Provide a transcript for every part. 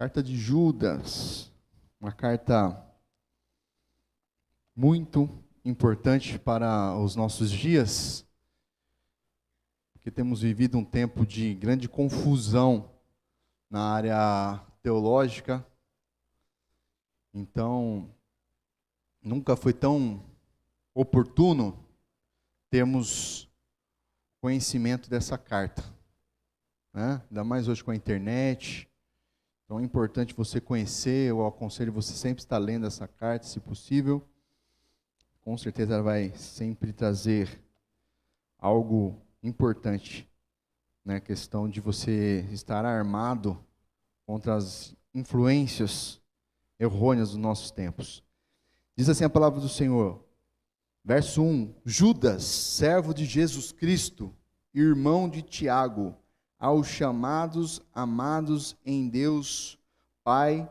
Carta de Judas, uma carta muito importante para os nossos dias, porque temos vivido um tempo de grande confusão na área teológica. Então, nunca foi tão oportuno termos conhecimento dessa carta, né? Ainda mais hoje com a internet. Então é importante você conhecer. Eu aconselho você sempre estar lendo essa carta, se possível. Com certeza ela vai sempre trazer algo importante, né? A questão de você estar armado contra as influências errôneas dos nossos tempos. Diz assim a palavra do Senhor, verso 1: Judas, servo de Jesus Cristo, irmão de Tiago, aos chamados, amados em Deus Pai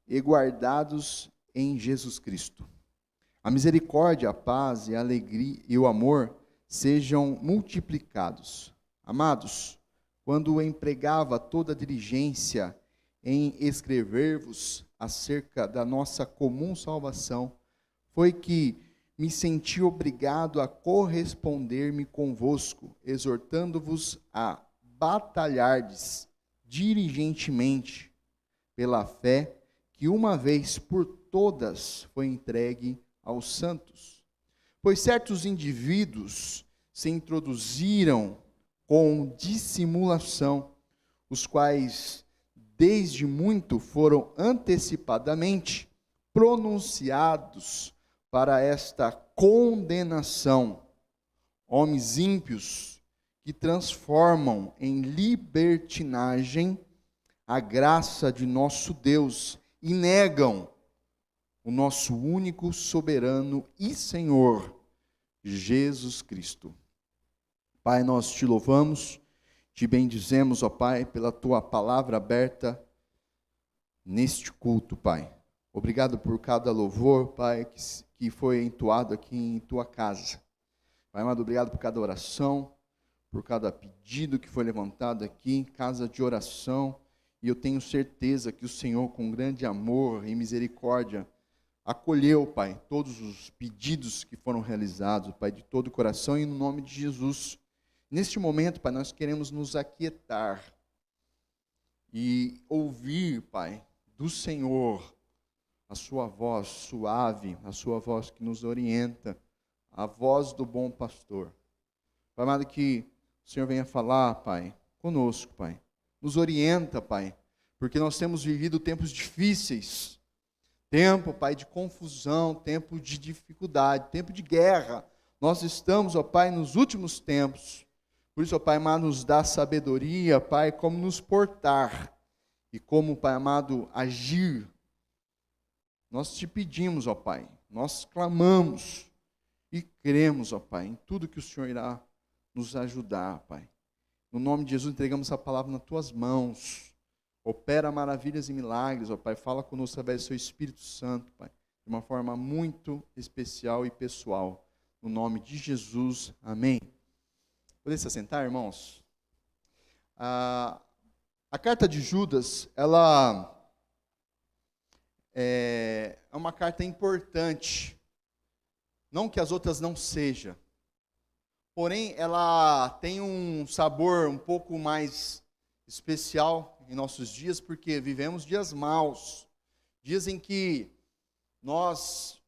e guardados em Jesus Cristo. A misericórdia, a paz e a alegria e o amor sejam multiplicados. Amados, quando empregava toda a diligência em escrever-vos acerca da nossa comum salvação, foi que me senti obrigado a corresponder-me convosco, exortando-vos a batalhardes diligentemente pela fé que uma vez por todas foi entregue aos santos. Pois certos indivíduos se introduziram com dissimulação, os quais desde muito foram antecipadamente pronunciados para esta condenação, homens ímpios que transformam em libertinagem a graça de nosso Deus e negam o nosso único soberano e Senhor, Jesus Cristo. Pai, nós te louvamos, te bendizemos, ó Pai, pela tua palavra aberta neste culto, Pai. Obrigado por cada louvor, Pai, que foi entoado aqui em tua casa. Pai amado, obrigado por cada oração, por cada pedido que foi levantado aqui, casa de oração. E eu tenho certeza que o Senhor, com grande amor e misericórdia, acolheu, Pai, todos os pedidos que foram realizados, Pai, de todo o coração, e no nome de Jesus. Neste momento, Pai, nós queremos nos aquietar e ouvir, Pai, do Senhor, a sua voz suave, a sua voz que nos orienta, a voz do bom pastor. Pai amado, que o Senhor venha falar, Pai, conosco, Pai. Nos orienta, Pai, porque nós temos vivido tempos difíceis. Tempo, Pai, de confusão, tempo de dificuldade, tempo de guerra. Nós estamos, ó Pai, nos últimos tempos. Por isso, ó Pai amado, nos dá sabedoria, Pai, como nos portar e como, Pai amado, agir. Nós te pedimos, ó Pai, nós clamamos e cremos, ó Pai, em tudo que o Senhor irá nos ajudar, Pai. No nome de Jesus, entregamos essa palavra nas tuas mãos. Opera maravilhas e milagres, ó Pai. Fala conosco através do seu Espírito Santo, Pai, de uma forma muito especial e pessoal. No nome de Jesus, amém. Poder se assentar, irmãos? A carta de Judas, ela é uma carta importante. Não que as outras não sejam. Porém, ela tem um sabor um pouco mais especial em nossos dias, porque vivemos dias maus, dias em que nós,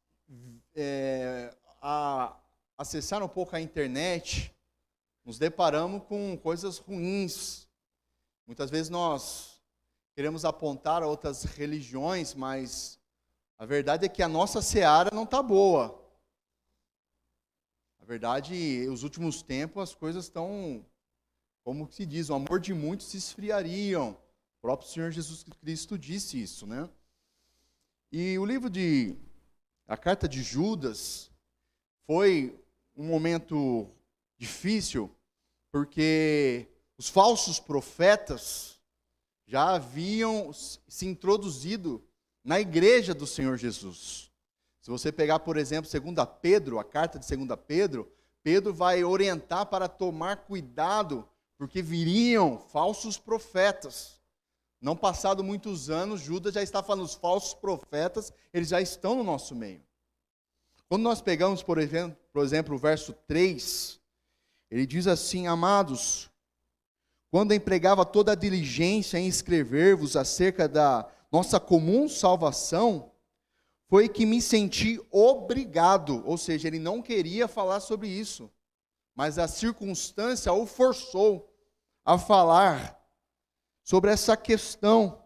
a acessar um pouco a internet, nos deparamos com coisas ruins. Muitas vezes nós queremos apontar a outras religiões, mas a verdade é que a nossa seara não está boa. Na verdade, nos últimos tempos as coisas estão, como se diz, o amor de muitos se esfriariam. O próprio Senhor Jesus Cristo disse isso, né? E o livro a carta de Judas foi um momento difícil, porque os falsos profetas já haviam se introduzido na igreja do Senhor Jesus. Se você pegar, por exemplo, 2 Pedro, a carta de 2 Pedro, Pedro vai orientar para tomar cuidado, porque viriam falsos profetas. Não passado muitos anos, Judas já está falando, os falsos profetas, eles já estão no nosso meio. Quando nós pegamos, por exemplo, o verso 3, ele diz assim: amados, quando empregava toda a diligência em escrever-vos acerca da nossa comum salvação, foi que me senti obrigado, ou seja, ele não queria falar sobre isso, mas a circunstância o forçou a falar sobre essa questão.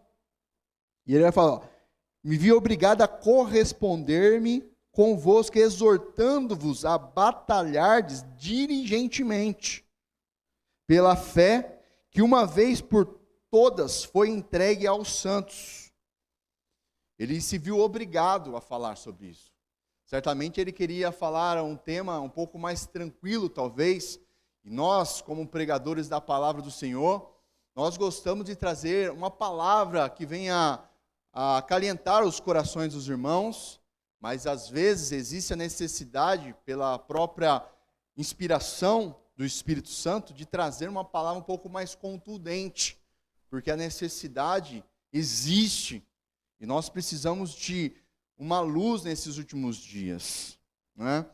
E ele vai falar: me vi obrigado a corresponder-me convosco, exortando-vos a batalhardes diligentemente pela fé que uma vez por todas foi entregue aos santos. Ele se viu obrigado a falar sobre isso. Certamente ele queria falar um tema um pouco mais tranquilo, talvez. E nós, como pregadores da palavra do Senhor, nós gostamos de trazer uma palavra que venha a acalentar os corações dos irmãos, mas às vezes existe a necessidade, pela própria inspiração do Espírito Santo, de trazer uma palavra um pouco mais contundente, porque a necessidade existe e nós precisamos de uma luz nesses últimos dias, né?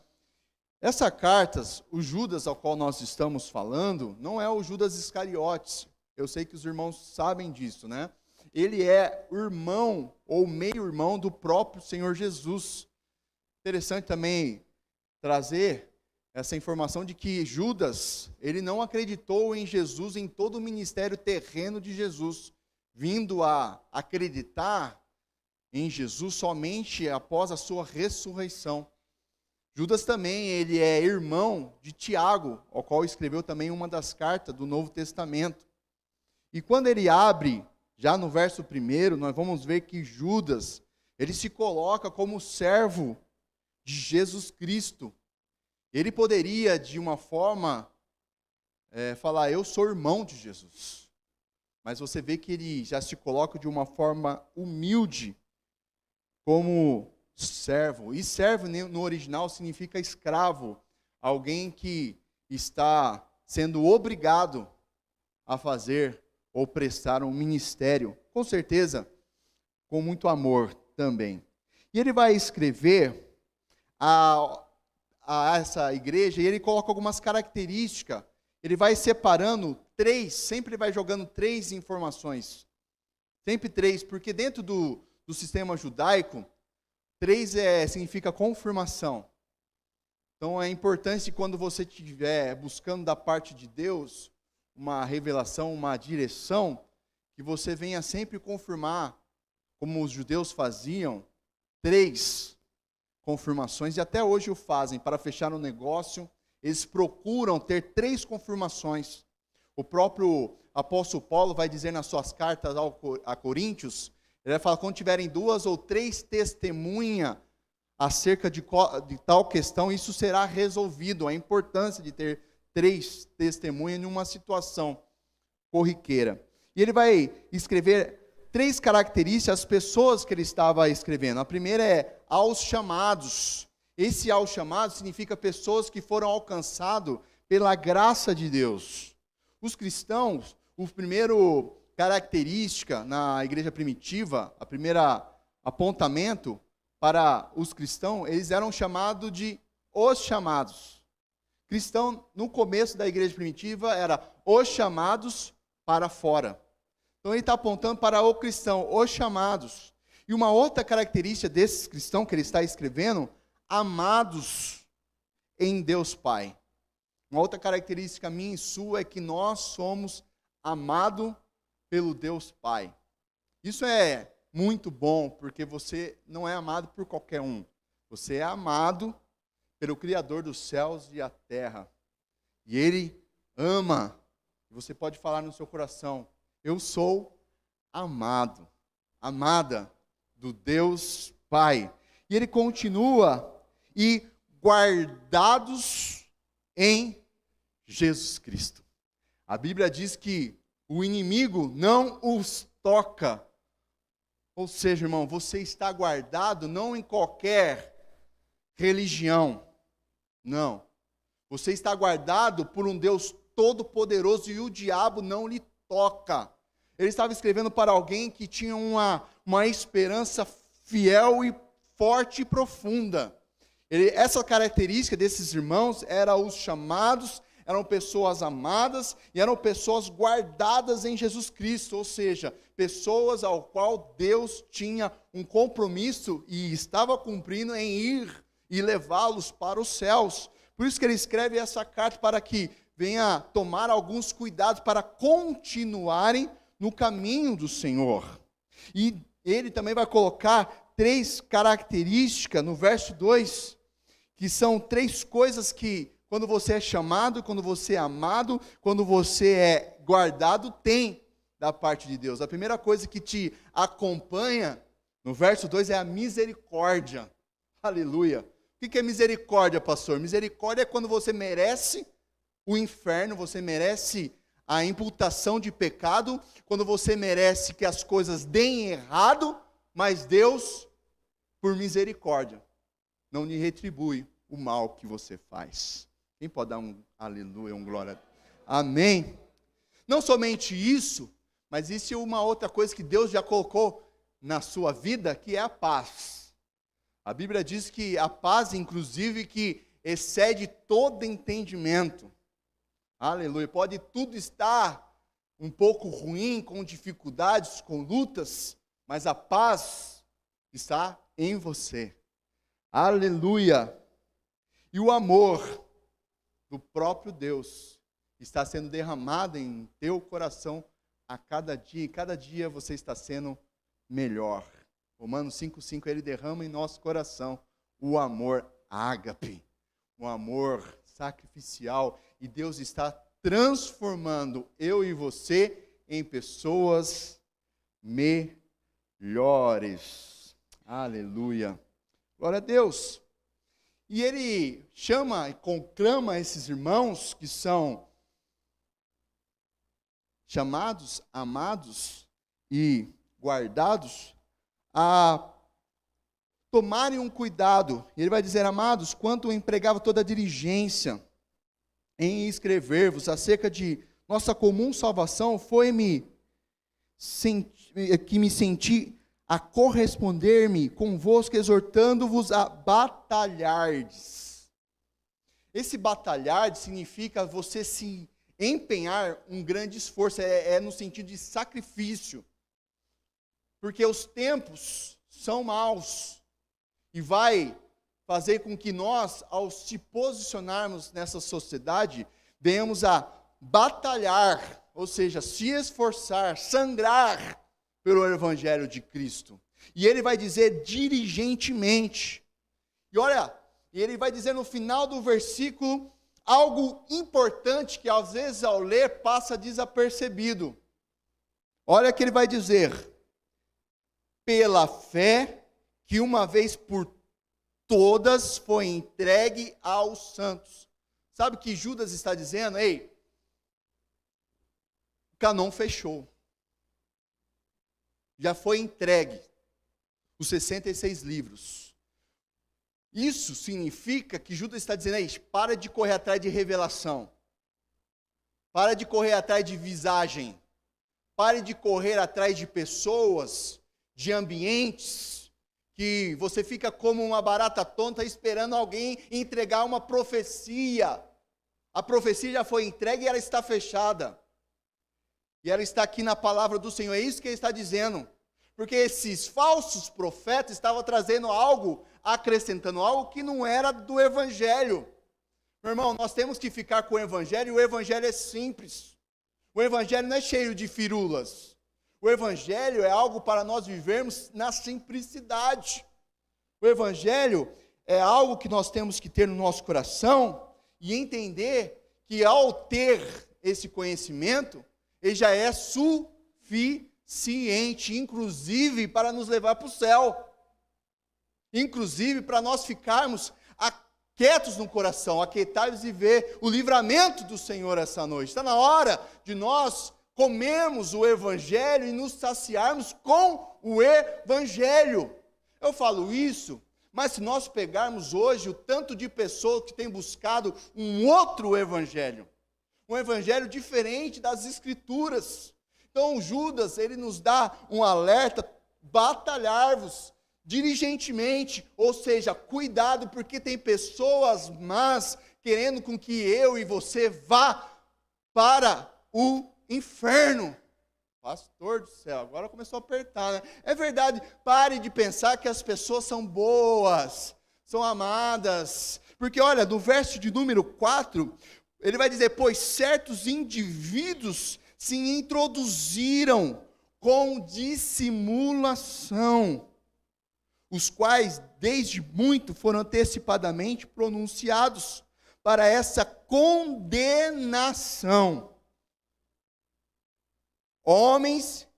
Essa carta, o Judas ao qual nós estamos falando, não é o Judas Iscariotes. Eu sei que os irmãos sabem disso, né? Ele é o irmão ou meio-irmão do próprio Senhor Jesus. Interessante também trazer essa informação de que Judas, ele não acreditou em Jesus, em todo o ministério terreno de Jesus, vindo a acreditar em Jesus somente após a sua ressurreição. Judas também, ele é irmão de Tiago, ao qual escreveu também uma das cartas do Novo Testamento. E quando ele abre, já no verso 1, nós vamos ver que Judas, ele se coloca como servo de Jesus Cristo. Ele poderia, de uma forma, falar: eu sou irmão de Jesus. Mas você vê que ele já se coloca de uma forma humilde, como servo. E servo no original significa escravo, alguém que está sendo obrigado a fazer ou prestar um ministério, com certeza, com muito amor também. E ele vai escrever a essa igreja, e ele coloca algumas características, ele vai separando 3, sempre vai jogando 3 informações, sempre 3, porque dentro do sistema judaico, 3 significa confirmação. Então é importante, quando você estiver buscando da parte de Deus uma revelação, uma direção, que você venha sempre confirmar, como os judeus faziam, 3 confirmações, e até hoje o fazem. Para fechar um negócio, eles procuram ter 3 confirmações. O próprio apóstolo Paulo vai dizer nas suas cartas a Coríntios, ele vai falar: quando tiverem 2 ou 3 testemunhas acerca de tal questão, isso será resolvido. A importância de ter 3 testemunhas em uma situação corriqueira. E ele vai escrever 3 características às pessoas que ele estava escrevendo. A primeira é aos chamados. Esse aos chamados significa pessoas que foram alcançados pela graça de Deus. Os cristãos, o primeiro característica na igreja primitiva, a primeira apontamento para os cristãos, eles eram chamados de os chamados. Cristão, no começo da igreja primitiva, era os chamados para fora. Então ele está apontando para o cristão, os chamados. E uma outra característica desses cristãos que ele está escrevendo: amados em Deus Pai. Uma outra característica minha e sua é que nós somos amados pelo Deus Pai. Isso é muito bom, porque você não é amado por qualquer um. Você é amado pelo Criador dos céus e a terra. E Ele ama. Você pode falar no seu coração: eu sou amado, amada do Deus Pai. E ele continua: e guardados em Jesus Cristo. A Bíblia diz que o inimigo não os toca. Ou seja, irmão, você está guardado não em qualquer religião. Não. Você está guardado por um Deus todo-poderoso e o diabo não lhe toca. ele estava escrevendo para alguém que tinha uma esperança fiel e forte e profunda. Essa característica desses irmãos era os chamados, eram pessoas amadas e eram pessoas guardadas em Jesus Cristo, ou seja, pessoas ao qual Deus tinha um compromisso e estava cumprindo em ir e levá-los para os céus. Por isso que ele escreve essa carta, para que venha tomar alguns cuidados para continuarem no caminho do Senhor. E ele também vai colocar 3 características no verso 2, que são 3 coisas que, quando você é chamado, quando você é amado, quando você é guardado, tem da parte de Deus. A primeira coisa que te acompanha, no verso 2, é a misericórdia. Aleluia. O que é misericórdia, pastor? Misericórdia é quando você merece o inferno, você merece a imputação de pecado, quando você merece que as coisas deem errado, mas Deus, por misericórdia, não lhe retribui o mal que você faz. Quem pode dar um aleluia, um glória? Amém. Não somente isso, mas isso é uma outra coisa que Deus já colocou na sua vida, que é a paz. A Bíblia diz que a paz, inclusive, que excede todo entendimento. Aleluia. Pode tudo estar um pouco ruim, com dificuldades, com lutas, mas a paz está em você. Aleluia. E o amor do próprio Deus está sendo derramado em teu coração a cada dia, e cada dia você está sendo melhor. Romanos 5,5, ele derrama em nosso coração o amor ágape, o amor sacrificial, e Deus está transformando eu e você em pessoas melhores. Aleluia. Glória a Deus. E ele chama e conclama esses irmãos que são chamados, amados e guardados a tomarem um cuidado. Ele vai dizer: amados, quanto eu empregava toda a diligência em escrever-vos acerca de nossa comum salvação, foi-me que me senti a corresponder-me convosco, exortando-vos a batalhardes. Esse batalhar significa você se empenhar um grande esforço, é no sentido de sacrifício. Porque os tempos são maus e vai fazer com que nós, ao se posicionarmos nessa sociedade, venhamos a batalhar, ou seja, se esforçar, sangrar pelo Evangelho de Cristo. E ele vai dizer diligentemente. E olha, ele vai dizer no final do versículo algo importante que às vezes ao ler passa desapercebido. Olha o que ele vai dizer: pela fé que uma vez por todas foi entregue aos santos. Sabe o que Judas está dizendo? Ei, o cânon fechou. Já foi entregue os 66 livros. Isso significa que Judas está dizendo: ei, para de correr atrás de revelação. Para de correr atrás de visagem. Pare de correr atrás de pessoas, de ambientes, que você fica como uma barata tonta esperando alguém entregar uma profecia. A profecia já foi entregue e ela está fechada. E ela está aqui na palavra do Senhor. É isso que ele está dizendo. Porque esses falsos profetas estavam trazendo algo, acrescentando algo que não era do Evangelho. Meu irmão, nós temos que ficar com o Evangelho, e o Evangelho é simples. O Evangelho não é cheio de firulas. O Evangelho é algo para nós vivermos na simplicidade. O Evangelho é algo que nós temos que ter no nosso coração e entender que ao ter esse conhecimento, ele já é suficiente, inclusive para nos levar para o céu. Inclusive para nós ficarmos quietos no coração, aquietar-nos e ver o livramento do Senhor essa noite. Está na hora de nós comermos o Evangelho e nos saciarmos com o Evangelho. Eu falo isso, mas se nós pegarmos hoje o tanto de pessoas que têm buscado um outro Evangelho, um Evangelho diferente das Escrituras, Então Judas, ele nos dá um alerta: batalhar-vos diligentemente, ou seja, cuidado, porque tem pessoas más querendo com que eu e você vá para o inferno. Pastor do céu, agora começou a apertar, né? É verdade, pare de pensar que as pessoas são boas, são amadas, porque olha, no verso de número 4, ele vai dizer: pois certos indivíduos se introduziram com dissimulação, os quais desde muito foram antecipadamente pronunciados para essa condenação. Homens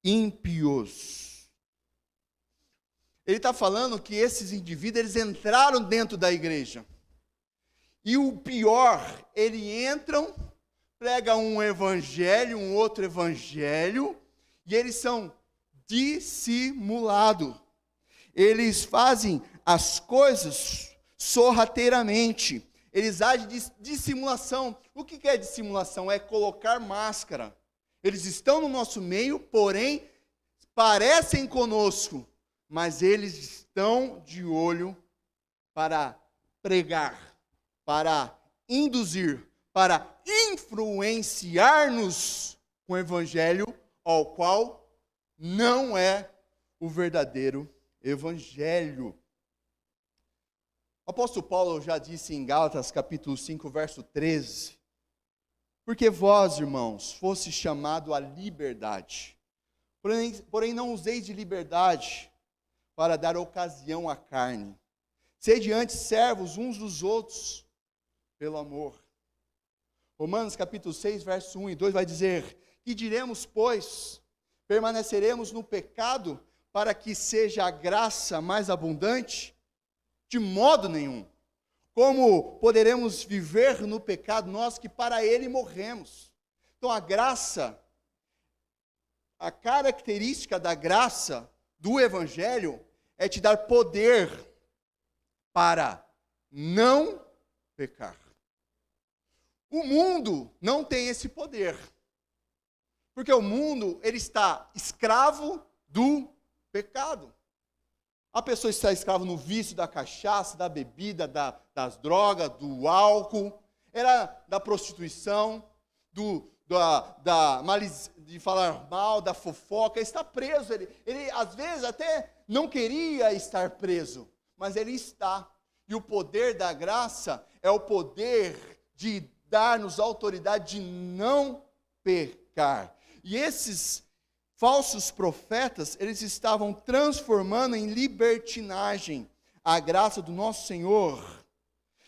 ímpios. Ele está falando que esses indivíduos, eles entraram dentro da igreja. E o pior, eles entram, pregam um evangelho, um outro evangelho, e eles são dissimulados. Eles fazem as coisas sorrateiramente. Eles agem de dissimulação. O que é dissimulação? É colocar máscara. Eles estão no nosso meio, porém, parecem conosco, mas eles estão de olho para pregar, para induzir, para influenciar-nos com o evangelho, ao qual não é o verdadeiro evangelho. O apóstolo Paulo já disse em Gálatas capítulo 5, verso 13: porque vós, irmãos, foste chamado à liberdade, porém não useis de liberdade para dar ocasião à carne. Sede antes servos uns dos outros pelo amor. Romanos capítulo 6, verso 1 e 2 vai dizer: que diremos, pois? Permaneceremos no pecado para que seja a graça mais abundante? De modo nenhum. Como poderemos viver no pecado, nós que para ele morremos? Então a graça, a característica da graça do evangelho é te dar poder para não pecar. O mundo não tem esse poder, porque o mundo, ele está escravo do pecado. A pessoa está escrava no vício da cachaça, da bebida, das drogas, do álcool, da prostituição, de falar mal, da fofoca. Ele está preso. Ele às vezes até não queria estar preso, mas ele está. E o poder da graça é o poder de dar-nos a autoridade de não pecar. E esses falsos profetas, eles estavam transformando em libertinagem a graça do nosso Senhor.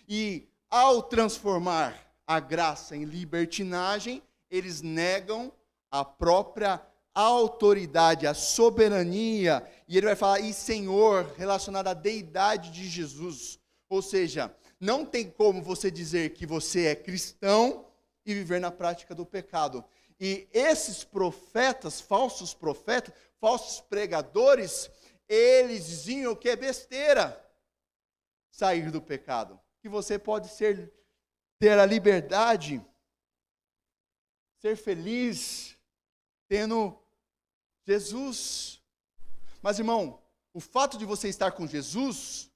E ao transformar a graça em libertinagem, eles negam a própria autoridade, a soberania. E ele vai falar, e Senhor, relacionado à deidade de Jesus. Ou seja, não tem como você dizer que você é cristão e viver na prática do pecado. E esses profetas, falsos pregadores, eles diziam que é besteira sair do pecado. Que você pode ter a liberdade, ser feliz, tendo Jesus. Mas, irmão, o fato de você estar com Jesus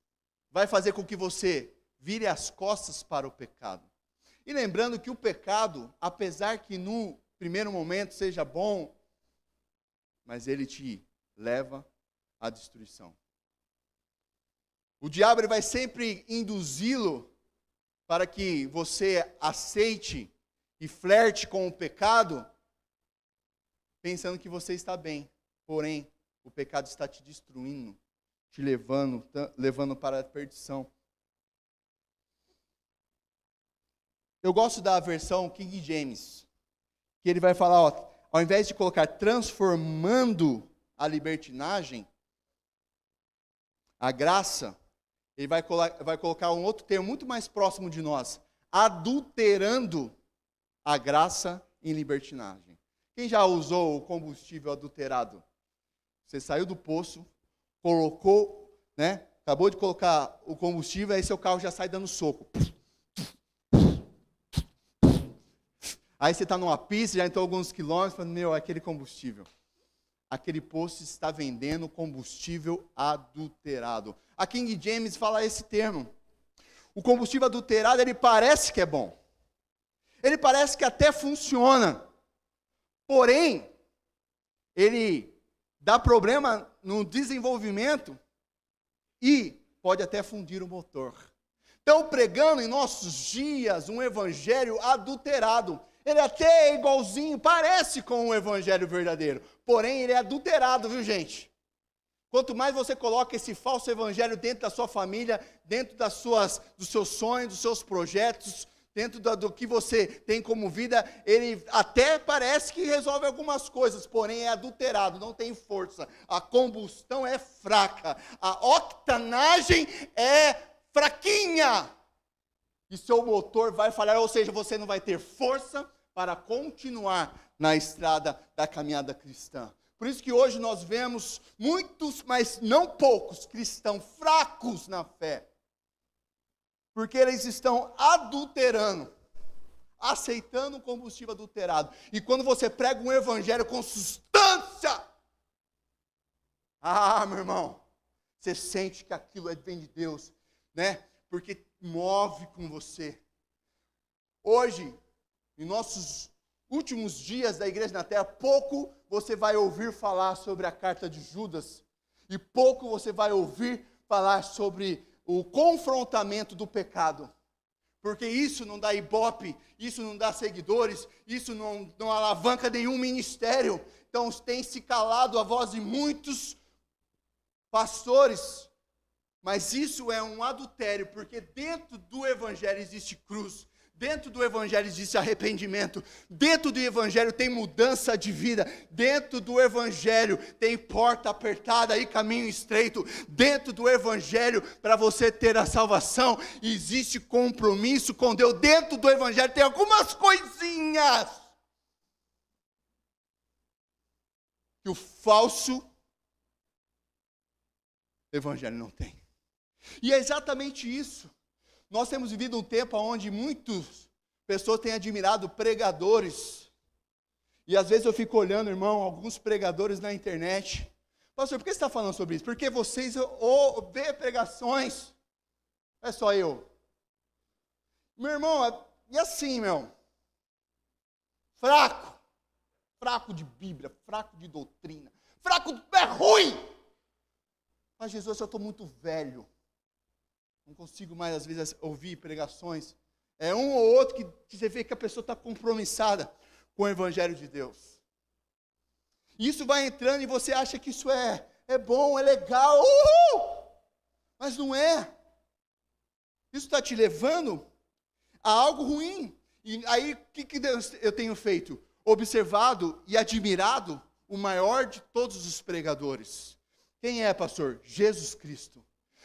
vai fazer com que você vire as costas para o pecado. E lembrando que o pecado, apesar que no primeiro momento seja bom, mas ele te leva à destruição. O diabo ele vai sempre induzi-lo para que você aceite e flerte com o pecado, pensando que você está bem. Porém, o pecado está te destruindo, te levando para a perdição. Eu gosto da versão King James, que ele vai falar, ao invés de colocar transformando a libertinagem, a graça, ele vai colocar um outro termo muito mais próximo de nós, adulterando a graça em libertinagem. Quem já usou o combustível adulterado? Você saiu do poço, colocou, acabou de colocar o combustível, aí seu carro já sai dando soco. Aí você está numa pista, já entrou alguns quilômetros, falando, meu, é aquele combustível. Aquele posto está vendendo combustível adulterado. A King James fala esse termo. O combustível adulterado, ele parece que é bom. Ele parece que até funciona. Porém, ele dá problema no desenvolvimento e pode até fundir o motor. Estão pregando em nossos dias um evangelho adulterado. Ele até é igualzinho, parece com o evangelho verdadeiro. Porém, ele é adulterado, viu, gente? Quanto mais você coloca esse falso evangelho dentro da sua família, dentro dos seus sonhos, dos seus projetos, dentro do que você tem como vida, ele até parece que resolve algumas coisas, porém é adulterado, não tem força. A combustão é fraca, a octanagem é fraquinha. E seu motor vai falhar, ou seja, você não vai ter força para continuar na estrada da caminhada cristã. Por isso que hoje nós vemos muitos, mas não poucos, cristãos fracos na fé. Porque eles estão adulterando, aceitando um combustível adulterado. E quando você prega um evangelho com substância, meu irmão, você sente que aquilo vem de Deus, né? Porque move com você. Hoje, em nossos últimos dias da igreja na terra, pouco você vai ouvir falar sobre a carta de Judas, e pouco você vai ouvir falar sobre o confrontamento do pecado, porque isso não dá ibope, isso não dá seguidores, isso não alavanca nenhum ministério. Então tem se calado a voz de muitos pastores, mas isso é um adultério, porque dentro do evangelho existe cruz, dentro do evangelho existe arrependimento, dentro do evangelho tem mudança de vida, dentro do evangelho tem porta apertada e caminho estreito, dentro do evangelho, para você ter a salvação, existe compromisso com Deus, dentro do evangelho tem algumas coisinhas que o falso evangelho não tem. E é exatamente isso. Nós temos vivido um tempo onde muitas pessoas têm admirado pregadores. E às vezes eu fico olhando, irmão, alguns pregadores na internet. Pastor, por que você está falando sobre isso? Porque vocês vê pregações. É só eu. Meu irmão, e assim, meu? Fraco. Fraco de Bíblia, fraco de doutrina. Fraco é ruim. Mas Jesus, eu estou muito velho. Não consigo mais, às vezes, ouvir pregações. É um ou outro que você vê que a pessoa está compromissada com o Evangelho de Deus. E isso vai entrando e você acha que isso é bom, é legal. Mas não é. Isso está te levando a algo ruim. E aí, o que eu tenho feito? Observado e admirado o maior de todos os pregadores. Quem é, pastor? Jesus Cristo.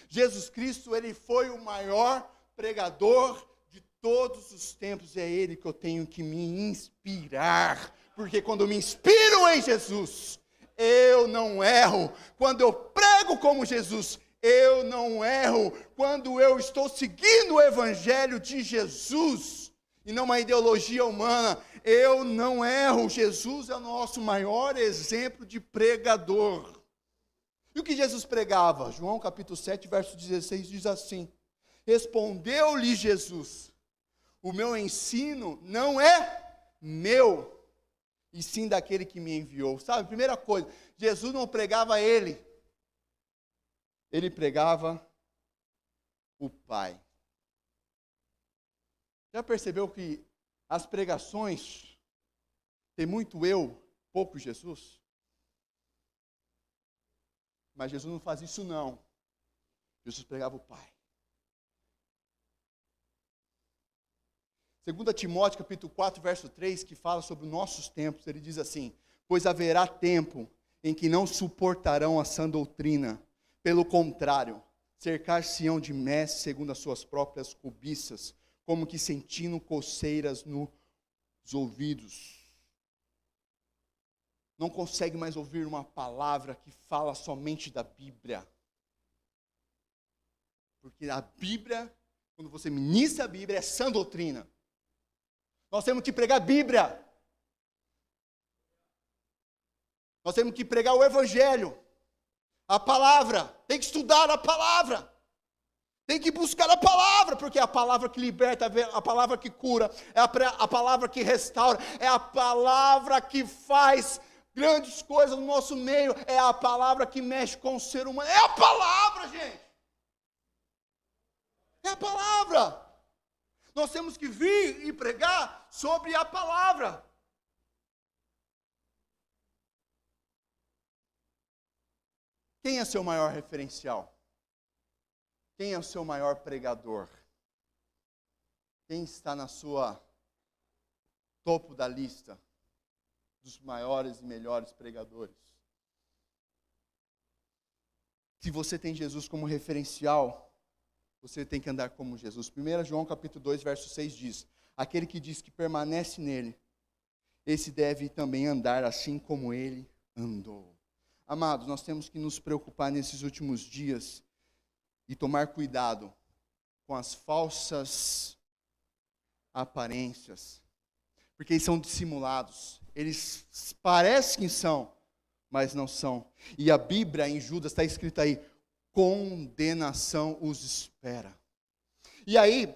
Jesus Cristo, ele foi o maior pregador de todos os tempos. É ele que eu tenho que me inspirar. Porque quando eu me inspiro em Jesus, eu não erro. Quando eu prego como Jesus, eu não erro. Quando eu estou seguindo o evangelho de Jesus, e não uma ideologia humana, eu não erro. Jesus é o nosso maior exemplo de pregador. E o que Jesus pregava? João capítulo 7, verso 16 diz assim: respondeu-lhe Jesus, o meu ensino não é meu, e sim daquele que me enviou. Sabe, primeira coisa, Jesus não pregava ele pregava o Pai. Já percebeu que as pregações tem muito eu, pouco Jesus? Mas Jesus não faz isso não. Jesus pregava o Pai. 2 Timóteo capítulo 4, verso 3, que fala sobre os nossos tempos, ele diz assim: pois haverá tempo em que não suportarão a sã doutrina, pelo contrário, cercar-se-ão de mestres segundo as suas próprias cobiças, como que sentindo coceiras nos ouvidos. Não consegue mais ouvir uma palavra que fala somente da Bíblia. Porque a Bíblia, quando você ministra a Bíblia, é sã doutrina. Nós temos que pregar a Bíblia. Nós temos que pregar o Evangelho. A palavra. Tem que estudar a palavra. Tem que buscar a palavra, porque é a palavra que liberta, a palavra que cura, é a palavra que restaura, é a palavra que faz grandes coisas no nosso meio, é a palavra que mexe com o ser humano. É a palavra, gente. É a palavra. Nós temos que vir e pregar sobre a palavra. Quem é seu maior referencial? Quem é o seu maior pregador? Quem está na sua topo da lista dos maiores e melhores pregadores? Se você tem Jesus como referencial, você tem que andar como Jesus. 1 João capítulo 2, verso 6 diz: aquele que diz que permanece nele, esse deve também andar assim como ele andou. Amados, nós temos que nos preocupar nesses últimos dias e tomar cuidado com as falsas aparências, porque eles são dissimulados, eles parecem que são, mas não são. E a Bíblia em Judas está escrito aí: condenação os espera. E aí,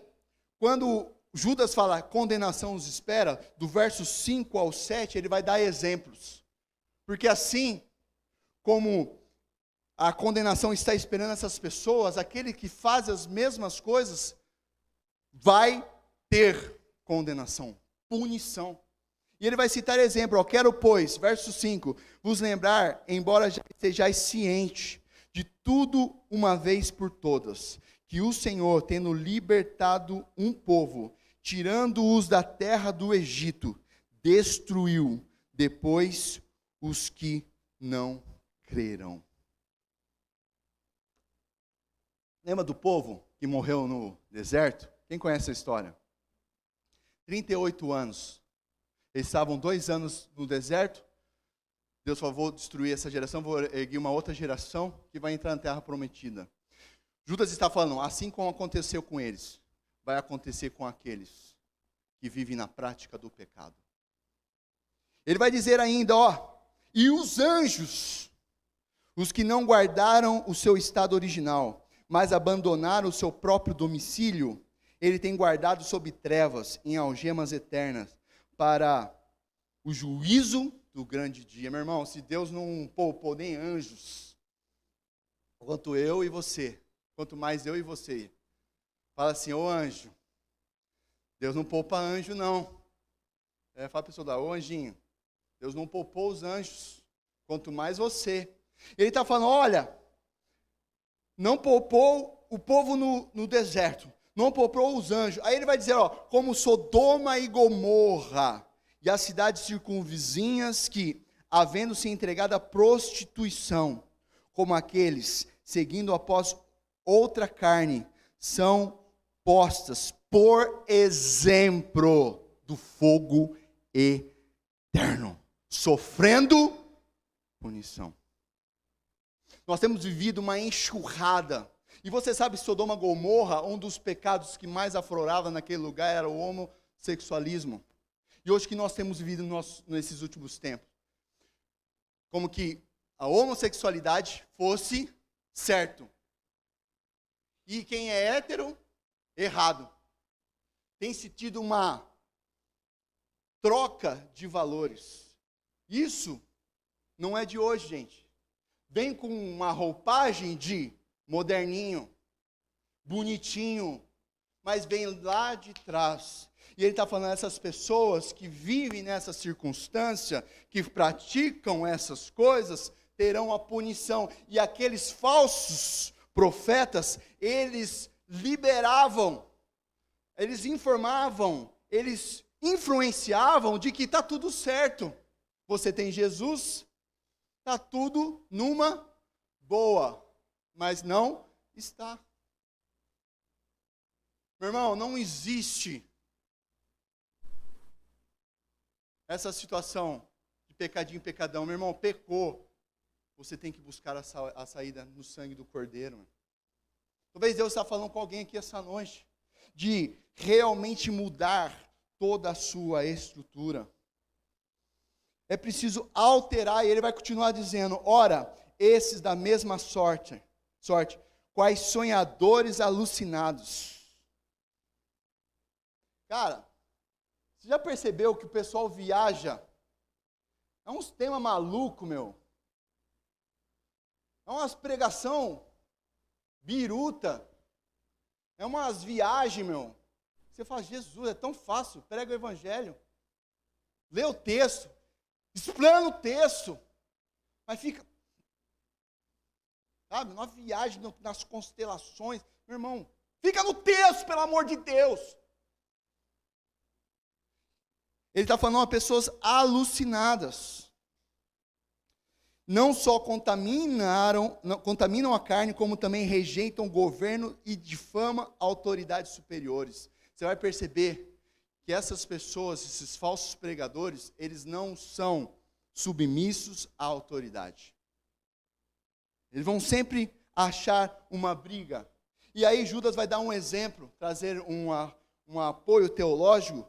quando Judas fala condenação os espera, do verso 5 ao 7, ele vai dar exemplos. Porque assim como a condenação está esperando essas pessoas, aquele que faz as mesmas coisas vai ter condenação, punição. E ele vai citar exemplo: quero, pois, verso 5, vos lembrar, embora já estejais ciente de tudo uma vez por todas, que o Senhor, tendo libertado um povo, tirando-os da terra do Egito, destruiu depois os que não creram. Lembra do povo que morreu no deserto? Quem conhece a história? 38 anos. Eles estavam 2 anos no deserto. Deus falou: vou destruir essa geração, vou erguer uma outra geração que vai entrar na terra prometida. Judas está falando: assim como aconteceu com eles, vai acontecer com aqueles que vivem na prática do pecado. Ele vai dizer ainda, e os anjos, os que não guardaram o seu estado original, mas abandonaram o seu próprio domicílio, ele tem guardado sob trevas, em algemas eternas, para o juízo do grande dia. Meu irmão, se Deus não poupou nem anjos, quanto eu e você, quanto mais eu e você, fala assim: ô anjo, Deus não poupa anjo não. Fala para a pessoa lá: ô anjinho, Deus não poupou os anjos, quanto mais você. Ele está falando: olha, não poupou o povo no deserto, não poupou os anjos. Aí ele vai dizer, como Sodoma e Gomorra, e as cidades circunvizinhas que, havendo se entregado à prostituição, como aqueles, seguindo após outra carne, são postas por exemplo do fogo eterno, sofrendo punição. Nós temos vivido uma enxurrada. E você sabe, Sodoma e Gomorra, um dos pecados que mais aflorava naquele lugar era o homossexualismo. E hoje que nós temos vivido nesses últimos tempos, como que a homossexualidade fosse certo. E quem é hétero, errado. Tem se tido uma troca de valores. Isso não é de hoje, gente. Vem com uma roupagem de moderninho, bonitinho, mas vem lá de trás. E ele está falando essas pessoas que vivem nessa circunstância, que praticam essas coisas, terão a punição. E aqueles falsos profetas, eles liberavam, eles informavam, eles influenciavam de que está tudo certo. Você tem Jesus, está tudo numa boa, mas não está. Meu irmão, não existe essa situação de pecadinho, pecadão. Meu irmão, pecou, você tem que buscar a saída no sangue do Cordeiro. Talvez Deus está falando com alguém aqui essa noite, de realmente mudar toda a sua estrutura. É preciso alterar, e ele vai continuar dizendo: ora, esses da mesma sorte, quais sonhadores alucinados. Cara, você já percebeu que o pessoal viaja? É uns temas malucos, meu. É umas pregação biruta. É umas viagens, meu. Você fala: Jesus, é tão fácil, prega o evangelho. Lê o texto. Explana o texto. Mas fica, sabe, uma viagem nas constelações. Meu irmão, fica no texto, pelo amor de Deus. Ele está falando a pessoas alucinadas. Não só contaminam a carne, como também rejeitam o governo e difamam autoridades superiores. Você vai perceber que essas pessoas, esses falsos pregadores, eles não são submissos à autoridade. Eles vão sempre achar uma briga. E aí Judas vai dar um exemplo, trazer um apoio teológico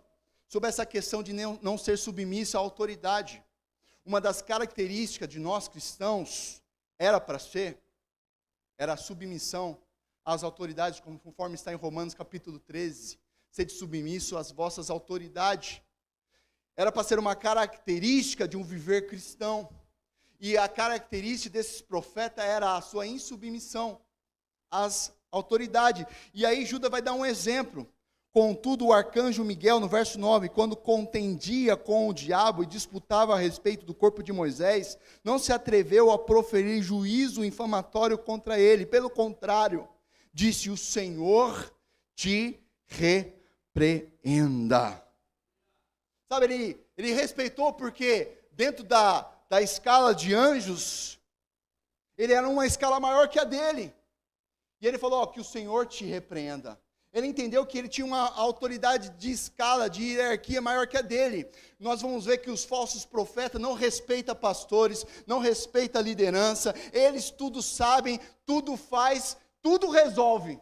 sobre essa questão de não ser submisso à autoridade. Uma das características de nós cristãos era a submissão às autoridades, conforme está em Romanos capítulo 13. Sede submisso às vossas autoridades. Era para ser uma característica de um viver cristão. E a característica desses profetas era a sua insubmissão às autoridades. E aí Judas vai dar um exemplo. Contudo, o arcanjo Miguel, no verso 9, quando contendia com o diabo e disputava a respeito do corpo de Moisés, não se atreveu a proferir juízo infamatório contra ele. Pelo contrário, disse: o Senhor te repreenda. Sabe, ele respeitou porque dentro da escala de anjos, ele era uma escala maior que a dele. E ele falou: que o Senhor te repreenda. Ele entendeu que ele tinha uma autoridade de escala, de hierarquia maior que a dele. Nós vamos ver que os falsos profetas não respeitam pastores, não respeitam a liderança, eles tudo sabem, tudo faz, tudo resolve.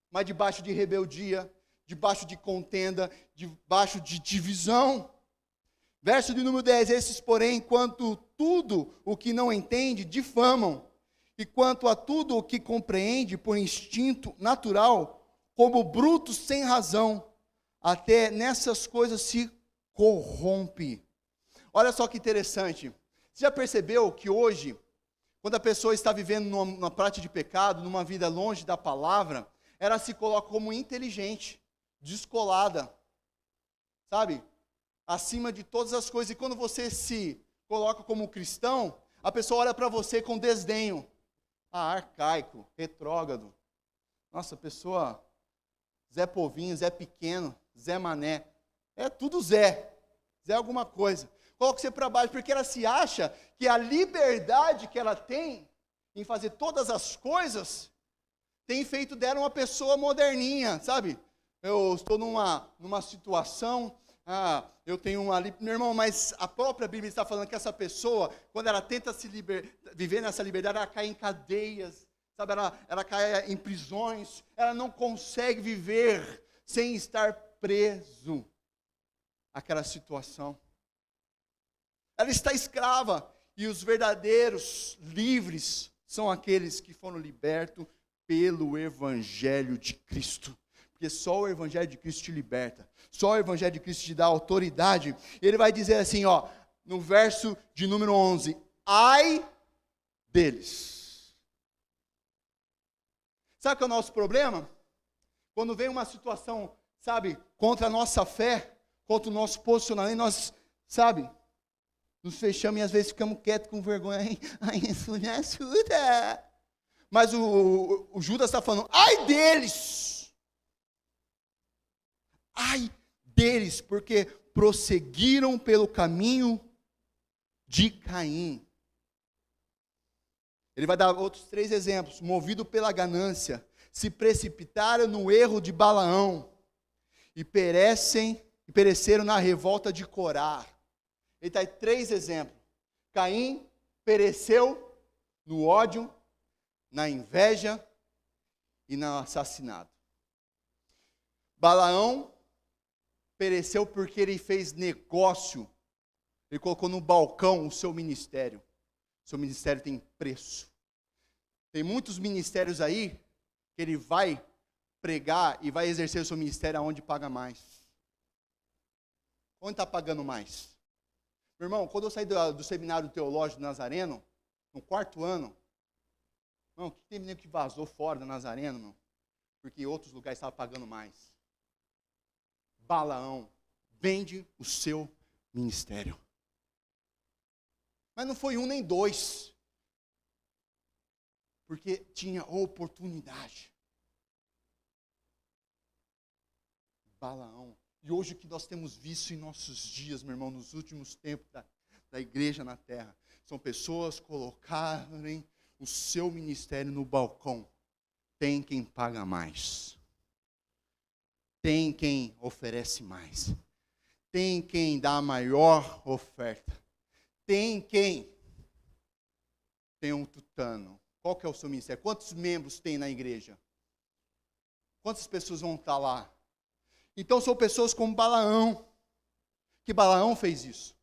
Mas debaixo de rebeldia, debaixo de contenda, debaixo de divisão. Verso de número 10, esses, porém, quanto tudo o que não entende, difamam, e quanto a tudo o que compreende por instinto natural, como brutos sem razão, até nessas coisas se corrompe. Olha só que interessante. Você já percebeu que hoje, quando a pessoa está vivendo numa prática de pecado, numa vida longe da palavra, ela se coloca como inteligente, descolada, sabe? Acima de todas as coisas. E quando você se coloca como cristão, a pessoa olha para você com desdenho. Arcaico, retrógrado. Nossa, pessoa, Zé Povinho, Zé Pequeno, Zé Mané. É tudo Zé. Zé alguma coisa. Coloca você para baixo, porque ela se acha que a liberdade que ela tem em fazer todas as coisas tem feito dela uma pessoa moderninha, sabe? Eu estou numa situação, eu tenho uma... Meu irmão, mas a própria Bíblia está falando que essa pessoa, quando ela tenta viver nessa liberdade, ela cai em cadeias, sabe? Ela cai em prisões, ela não consegue viver sem estar preso àquela situação. Ela está escrava, e os verdadeiros livres são aqueles que foram libertos pelo Evangelho de Cristo. Porque só o Evangelho de Cristo te liberta. Só o Evangelho de Cristo te dá autoridade. Ele vai dizer assim, no verso de número 11. Ai deles. Sabe qual é o nosso problema? Quando vem uma situação, sabe, contra a nossa fé, contra o nosso posicionamento, nós, sabe, nos fechamos e às vezes ficamos quietos com vergonha. Ai, isso me ajuda. Mas o Judas está falando, ai deles! Ai deles, porque prosseguiram pelo caminho de Caim. Ele vai dar outros 3 exemplos. Movido pela ganância, se precipitaram no erro de Balaão e pereceram na revolta de Corá. Ele dá 3 exemplos. Caim pereceu no ódio, na inveja e no assassinato. Balaão pereceu porque ele fez negócio. Ele colocou no balcão o seu ministério. O seu ministério tem preço. Tem muitos ministérios aí que ele vai pregar e vai exercer o seu ministério aonde paga mais. Onde está pagando mais? Meu irmão, quando eu saí do seminário teológico do Nazareno, no 4º ano, irmão, que tem menino que vazou fora do Nazareno, meu? Porque outros lugares estavam pagando mais. Balaão, vende o seu ministério. Mas não foi um nem dois, porque tinha oportunidade. Balaão. E hoje o que nós temos visto em nossos dias, meu irmão, nos últimos tempos da igreja na terra, são pessoas colocarem o seu ministério no balcão. Tem quem paga mais. Tem quem oferece mais. Tem quem dá a maior oferta. Tem quem tem um tutano. Qual que é o seu ministério? Quantos membros tem na igreja? Quantas pessoas vão estar lá? Então são pessoas como Balaão. Que Balaão fez isso?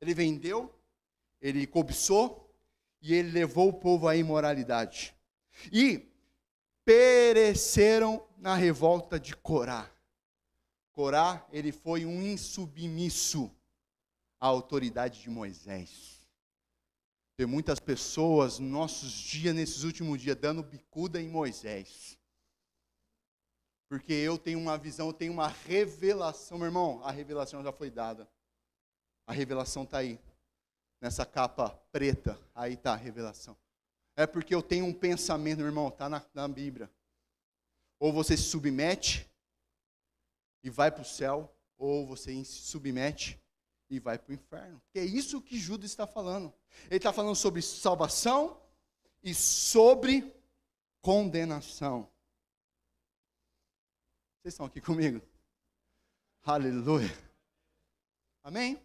Ele vendeu, ele cobiçou e ele levou o povo à imoralidade. E pereceram na revolta de Corá. Corá, ele foi um insubmisso à autoridade de Moisés. Tem muitas pessoas nos nossos dias, nesses últimos dias, dando bicuda em Moisés. Porque eu tenho uma visão, eu tenho uma revelação. Meu irmão, a revelação já foi dada. A revelação está aí. Nessa capa preta, aí está a revelação. É porque eu tenho um pensamento, meu irmão, está na Bíblia. Ou você se submete e vai para o céu, ou você se submete e vai para o inferno. Porque é isso que Judas está falando. Ele está falando sobre salvação e sobre condenação. Vocês estão aqui comigo? Aleluia. Amém?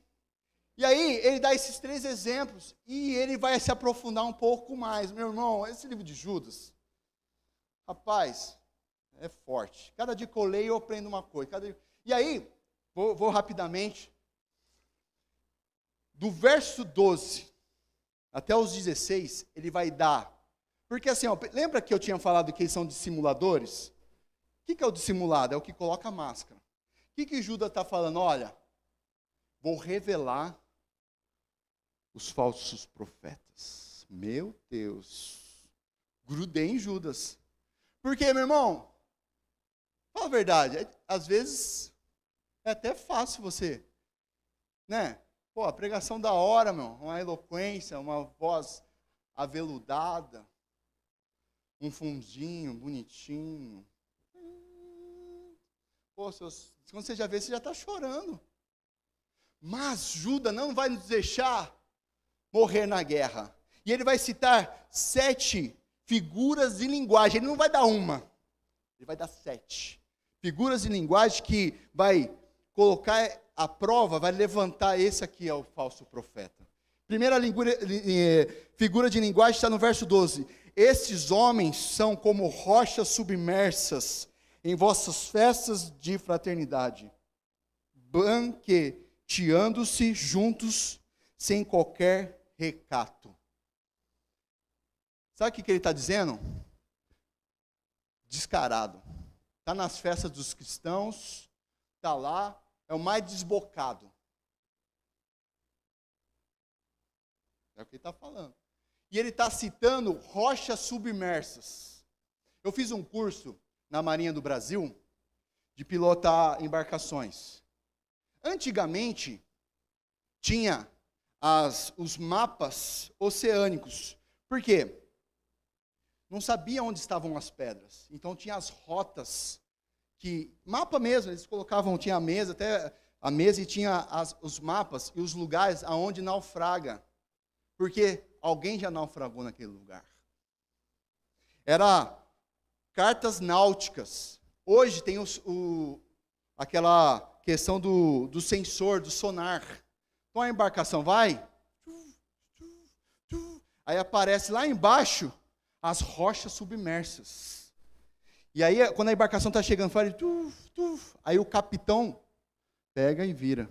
E aí, ele dá esses 3 exemplos e ele vai se aprofundar um pouco mais. Meu irmão, esse livro de Judas, rapaz, é forte. Cada dia que eu leio, eu aprendo uma coisa. E aí, vou rapidamente. Do verso 12 até os 16, ele vai dar. Porque assim, ó, lembra que eu tinha falado que eles são dissimuladores? O que é o dissimulado? É o que coloca a máscara. O que Judas está falando? Olha, vou revelar os falsos profetas. Meu Deus. Grudei em Judas. Por quê, meu irmão? Fala a verdade. Às vezes é até fácil você, né? Pô, a pregação da hora, meu. Uma eloquência, uma voz aveludada. Um fundinho bonitinho. Pô, quando você já vê, você já está chorando. Mas Judas não vai nos deixar morrer na guerra. E ele vai citar 7 figuras de linguagem. Ele não vai dar uma, ele vai dar 7 figuras de linguagem que vai colocar à prova, vai levantar esse aqui é o falso profeta. Primeira figura de linguagem está no verso 12. Estes homens são como rochas submersas em vossas festas de fraternidade, banqueteando-se juntos sem qualquer recato. Sabe o que ele está dizendo? Descarado. Está nas festas dos cristãos, está lá, é o mais desbocado. É o que ele está falando. E ele está citando rochas submersas. Eu fiz um curso na Marinha do Brasil de pilotar embarcações. Antigamente, tinha os mapas oceânicos. Por quê? Não sabia onde estavam as pedras. Então tinha as rotas mapa mesmo, eles colocavam, tinha a mesa, até a mesa e tinha os mapas e os lugares aonde naufraga. Porque alguém já naufragou naquele lugar. Era cartas náuticas. Hoje tem aquela questão do sensor, do sonar. Então a embarcação vai, aí aparece lá embaixo as rochas submersas. E aí, quando a embarcação está chegando, fala, aí o capitão pega e vira.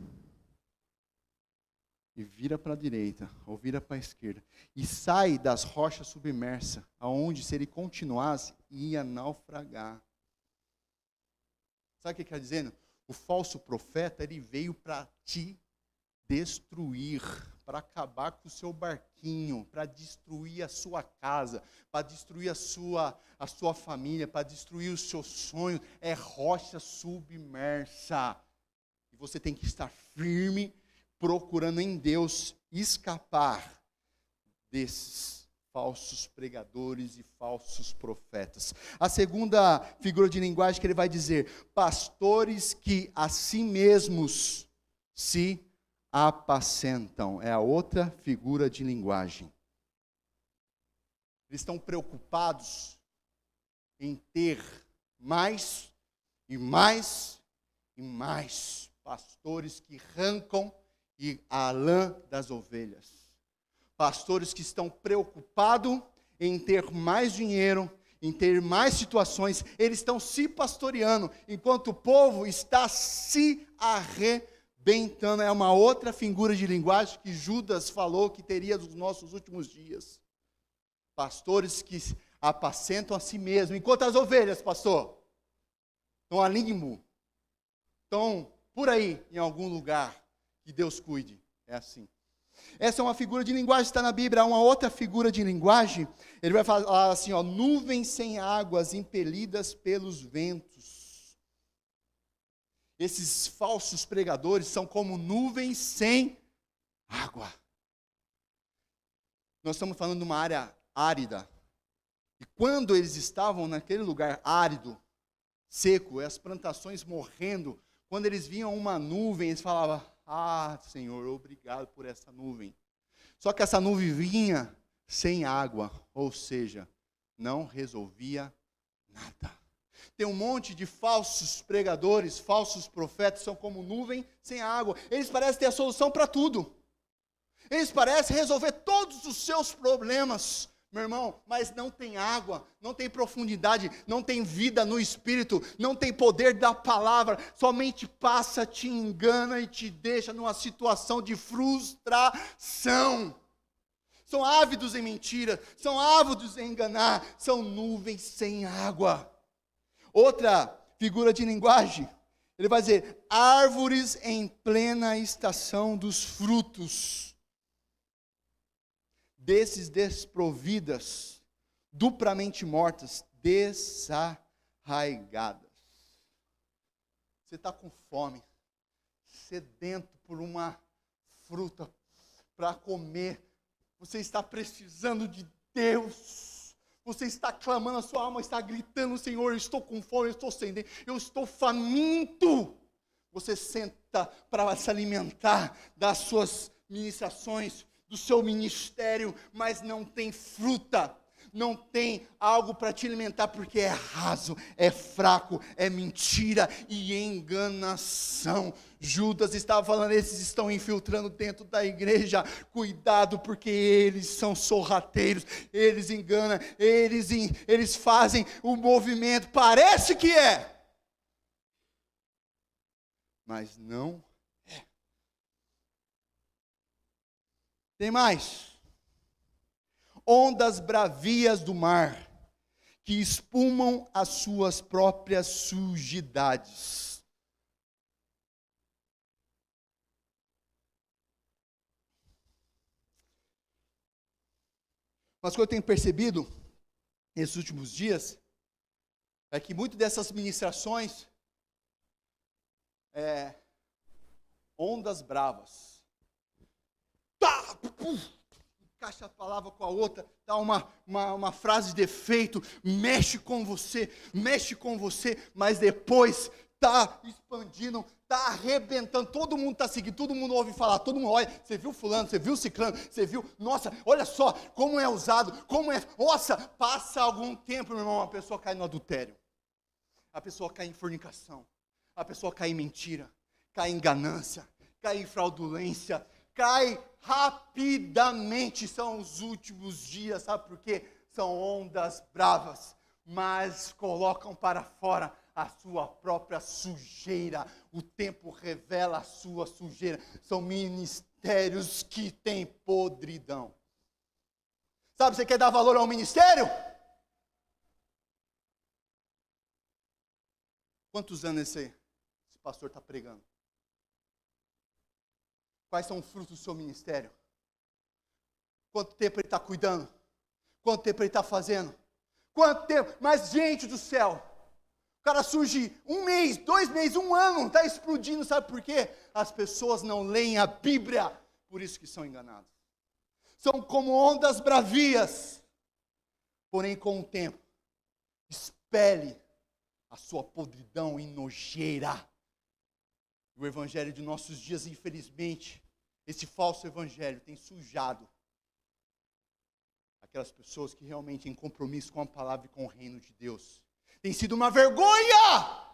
E vira para a direita, ou vira para a esquerda. E sai das rochas submersas, aonde se ele continuasse, ia naufragar. Sabe o que quer dizer? O falso profeta, ele veio para te destruir, para acabar com o seu barquinho, para destruir a sua casa, para destruir a sua família, para destruir os seus sonhos. É rocha submersa. E você tem que estar firme, procurando em Deus escapar desses falsos pregadores e falsos profetas. A segunda figura de linguagem que ele vai dizer: pastores que a si mesmos se apacentam. É a outra figura de linguagem. Eles estão preocupados em ter mais e mais e mais pastores que arrancam a lã das ovelhas. Pastores que estão preocupados em ter mais dinheiro, em ter mais situações, eles estão se pastoreando, enquanto o povo está se arrebentando. É uma outra figura de linguagem que Judas falou que teria nos nossos últimos dias. Pastores que apacentam a si mesmos, enquanto as ovelhas, pastor, estão a limbo, estão por aí, em algum lugar. Que Deus cuide, é assim. Essa é uma figura de linguagem, está na Bíblia. Há uma outra figura de linguagem, ele vai falar assim, ó: nuvens sem águas impelidas pelos ventos. Esses falsos pregadores são como nuvens sem água. Nós estamos falando de uma área árida. E quando eles estavam naquele lugar árido, seco, e as plantações morrendo, quando eles viam uma nuvem, eles falavam: ah, Senhor, obrigado por essa nuvem. Só que essa nuvem vinha sem água, ou seja, não resolvia nada. Tem um monte de falsos pregadores, falsos profetas, são como nuvem sem água. Eles parecem ter a solução para tudo. Eles parecem resolver todos os seus problemas, meu irmão, mas não tem água, não tem profundidade, não tem vida no Espírito, não tem poder da palavra, somente passa, te engana e te deixa numa situação de frustração. São ávidos em mentira, são ávidos em enganar, são nuvens sem água. Outra figura de linguagem, ele vai dizer: árvores em plena estação dos frutos. Desses desprovidas, duplamente mortas, desarraigadas. Você está com fome, sedento por uma fruta para comer, você está precisando de Deus, você está clamando, a sua alma está gritando: Senhor, eu estou com fome, eu estou sedento, eu estou faminto. Você senta para se alimentar das suas ministrações, do seu ministério, mas não tem fruta, não tem algo para te alimentar, porque é raso, é fraco, é mentira e enganação. Judas estava falando: esses estão infiltrando dentro da igreja, cuidado, porque eles são sorrateiros, eles enganam, eles fazem o movimento, parece que é, mas não. Tem mais. Ondas bravias do mar, que espumam as suas próprias sujidades. Mas o que eu tenho percebido nesses últimos dias é que muitas dessas ministrações ondas bravas. Encaixa a palavra com a outra, dá uma frase de efeito, mexe com você, mas depois está expandindo, está arrebentando, todo mundo está seguindo, todo mundo ouve falar, todo mundo olha, você viu fulano, você viu ciclano, você viu, nossa, olha só, como é usado, nossa, passa algum tempo, meu irmão, a pessoa cai no adultério, a pessoa cai em fornicação, a pessoa cai em mentira, cai em ganância, cai em fraudulência, cai rapidamente. São os últimos dias, sabe por quê? São ondas bravas, mas colocam para fora a sua própria sujeira. O tempo revela a sua sujeira. São ministérios que têm podridão. Sabe, você quer dar valor ao ministério? Quantos anos esse pastor está pregando? Quais são os frutos do seu ministério? Quanto tempo ele está cuidando? Quanto tempo ele está fazendo? Quanto tempo? Mas, gente do céu, o cara surge 1 mês, 2 meses, 1 ano, está explodindo, sabe por quê? As pessoas não leem a Bíblia, por isso que são enganadas. São como ondas bravias, porém com o tempo, expele a sua podridão e nojeira. O evangelho de nossos dias, infelizmente, esse falso evangelho tem sujado aquelas pessoas que realmente têm compromisso com a palavra e com o reino de Deus. Tem sido uma vergonha!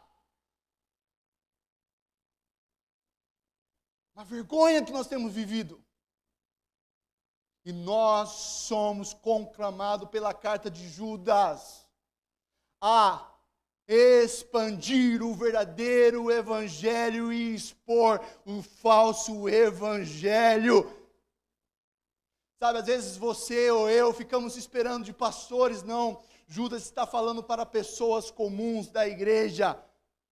Uma vergonha que nós temos vivido. E nós somos conclamados pela carta de Judas a expandir o verdadeiro evangelho e expor o falso evangelho. Sabe, às vezes você ou eu ficamos esperando de pastores, não. Judas está falando para pessoas comuns da igreja,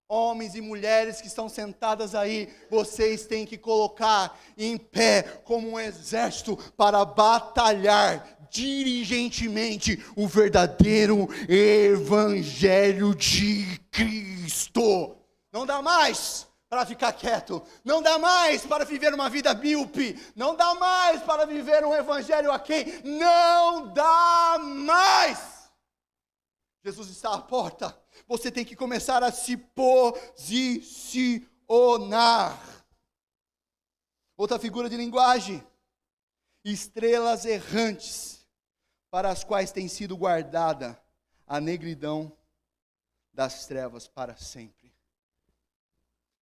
homens e mulheres que estão sentadas aí. Vocês têm que colocar em pé como um exército para batalhar diligentemente o verdadeiro evangelho de Cristo. Não dá mais para ficar quieto, não dá mais para viver uma vida míope, não dá mais para viver um evangelho aquém, não dá mais. Jesus está à porta, você tem que começar a se posicionar. Outra figura de linguagem, estrelas errantes, para as quais tem sido guardada a negridão das trevas para sempre.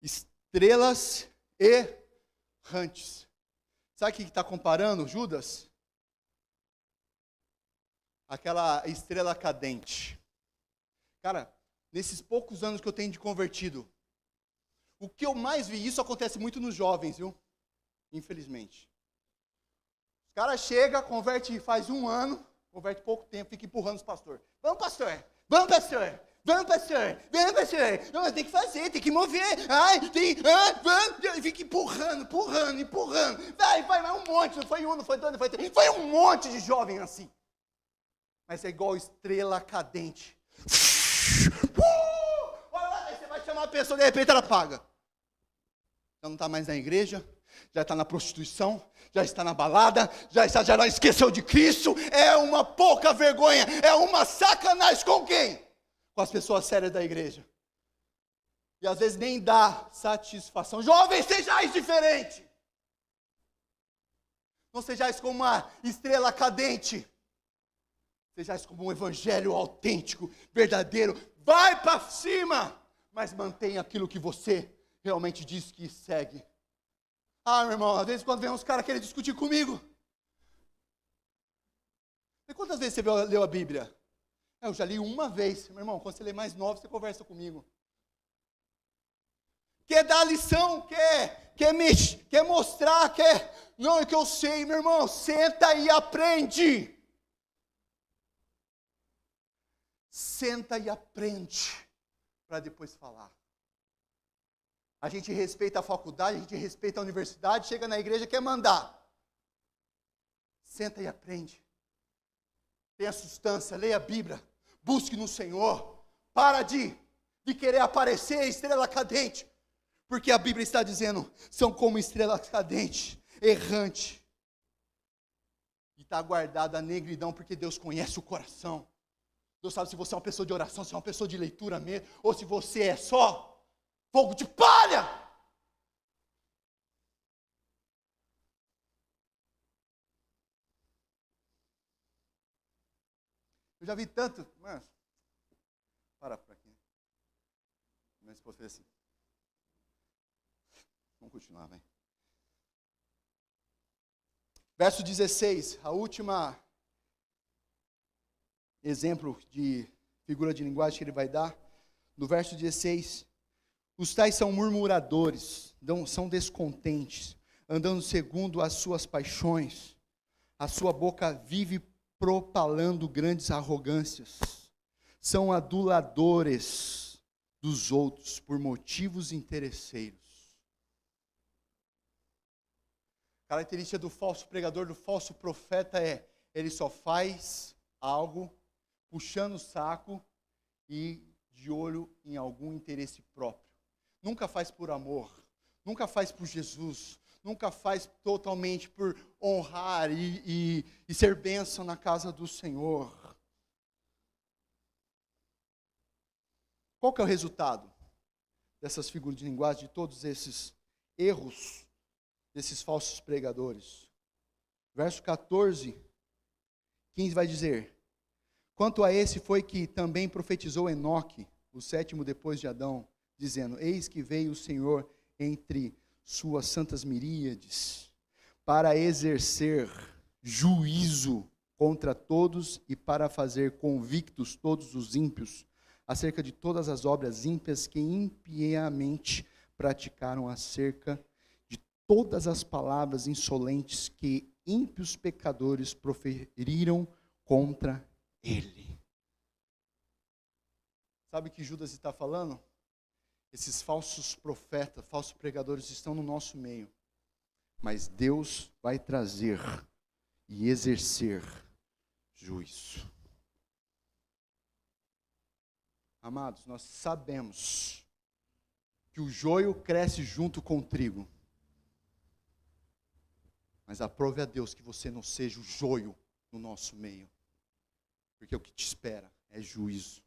Estrelas errantes. Sabe o que está comparando, Judas? Aquela estrela cadente. Cara, nesses poucos anos que eu tenho de convertido, o que eu mais vi, isso acontece muito nos jovens, viu? Infelizmente. O cara chega, converte faz 1 ano, converte pouco tempo, fica empurrando os pastores. Vamos, pastor! Vamos, pastor! Vamos, pastor! Vamos, pastor! Não, tem que fazer, tem que mover. Ai, vamos! Fica empurrando. Vai um monte, não foi 1, não foi 2, não foi 3. Foi um monte de jovem assim. Mas é igual estrela cadente. Olha lá, aí você vai chamar a pessoa, de repente ela apaga. Já não está mais na igreja, já está na prostituição, já está na balada, já não esqueceu de Cristo. É uma pouca vergonha, é uma sacanagem com quem? Com as pessoas sérias da igreja. E às vezes nem dá satisfação. Jovens, sejais diferente. Não sejais como uma estrela cadente. Sejais como um evangelho autêntico, verdadeiro. Vai para cima, mas mantenha aquilo que você realmente diz que segue. Ah, meu irmão, às vezes quando vem uns caras querem discutir comigo. E quantas vezes você leu a Bíblia? Eu já li 1 vez. Meu irmão, quando você lê mais 9, você conversa comigo. Quer dar lição, quer mexer, quer mostrar, Não, é que eu sei, meu irmão, senta e aprende. Senta e aprende, para depois falar. A gente respeita a faculdade, a gente respeita a universidade, chega na igreja e quer mandar. Senta e aprende. Tenha substância, leia a Bíblia, busque no Senhor. Para de querer aparecer estrela cadente, porque a Bíblia está dizendo, são como estrela cadente, errante. E está guardada a negridão, porque Deus conhece o coração. Deus sabe se você é uma pessoa de oração, se é uma pessoa de leitura mesmo, ou se você é só fogo de palha. Eu já vi tanto, mas para aqui. Minha esposa fez assim. Vamos continuar, vai. Verso 16, a última exemplo de figura de linguagem que ele vai dar. no verso 16, os tais são murmuradores, são descontentes, andando segundo as suas paixões, a sua boca vive propalando grandes arrogâncias, são aduladores dos outros por motivos interesseiros. Característica do falso pregador, do falso profeta ele só faz algo puxando o saco e de olho em algum interesse próprio. Nunca faz por amor, nunca faz por Jesus, nunca faz totalmente por honrar e ser bênção na casa do Senhor. Qual que é o resultado dessas figuras de linguagem, de todos esses erros desses falsos pregadores? Verso 14, 15 vai dizer: quanto a esse foi que também profetizou Enoque, o sétimo depois de Adão, dizendo: eis que veio o Senhor entre suas santas miríades, para exercer juízo contra todos e para fazer convictos todos os ímpios, acerca de todas as obras ímpias que impiamente praticaram, acerca de todas as palavras insolentes que ímpios pecadores proferiram contra ele. Sabe o que Judas está falando? Esses falsos profetas, falsos pregadores estão no nosso meio, mas Deus vai trazer e exercer juízo. Amados, nós sabemos que o joio cresce junto com o trigo, mas aprove a Deus que você não seja o joio no nosso meio, porque o que te espera é juízo,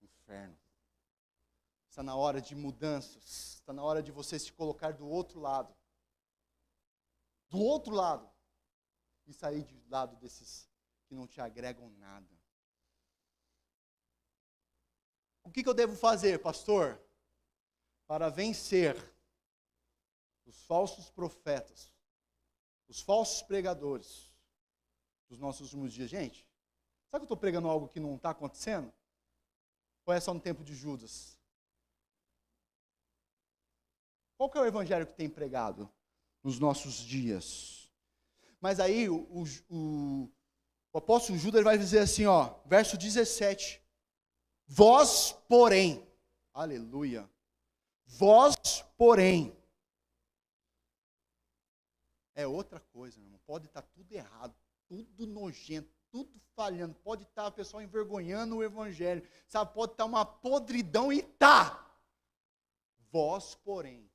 inferno. Está na hora de mudanças, está na hora de você se colocar do outro lado, e sair do lado desses que não te agregam nada. O que eu devo fazer, pastor, para vencer os falsos profetas, os falsos pregadores dos nossos últimos dias? Gente, sabe que eu estou pregando algo que não está acontecendo? Ou é só no tempo de Judas? Qual que é o evangelho que tem pregado nos nossos dias? Mas aí o apóstolo Judas vai dizer assim, verso 17: vós, porém, aleluia, vós, porém, é outra coisa, meu irmão. Pode estar tudo errado, tudo nojento, tudo falhando, pode estar o pessoal envergonhando o evangelho, sabe, pode estar uma podridão e tá. Vós, porém,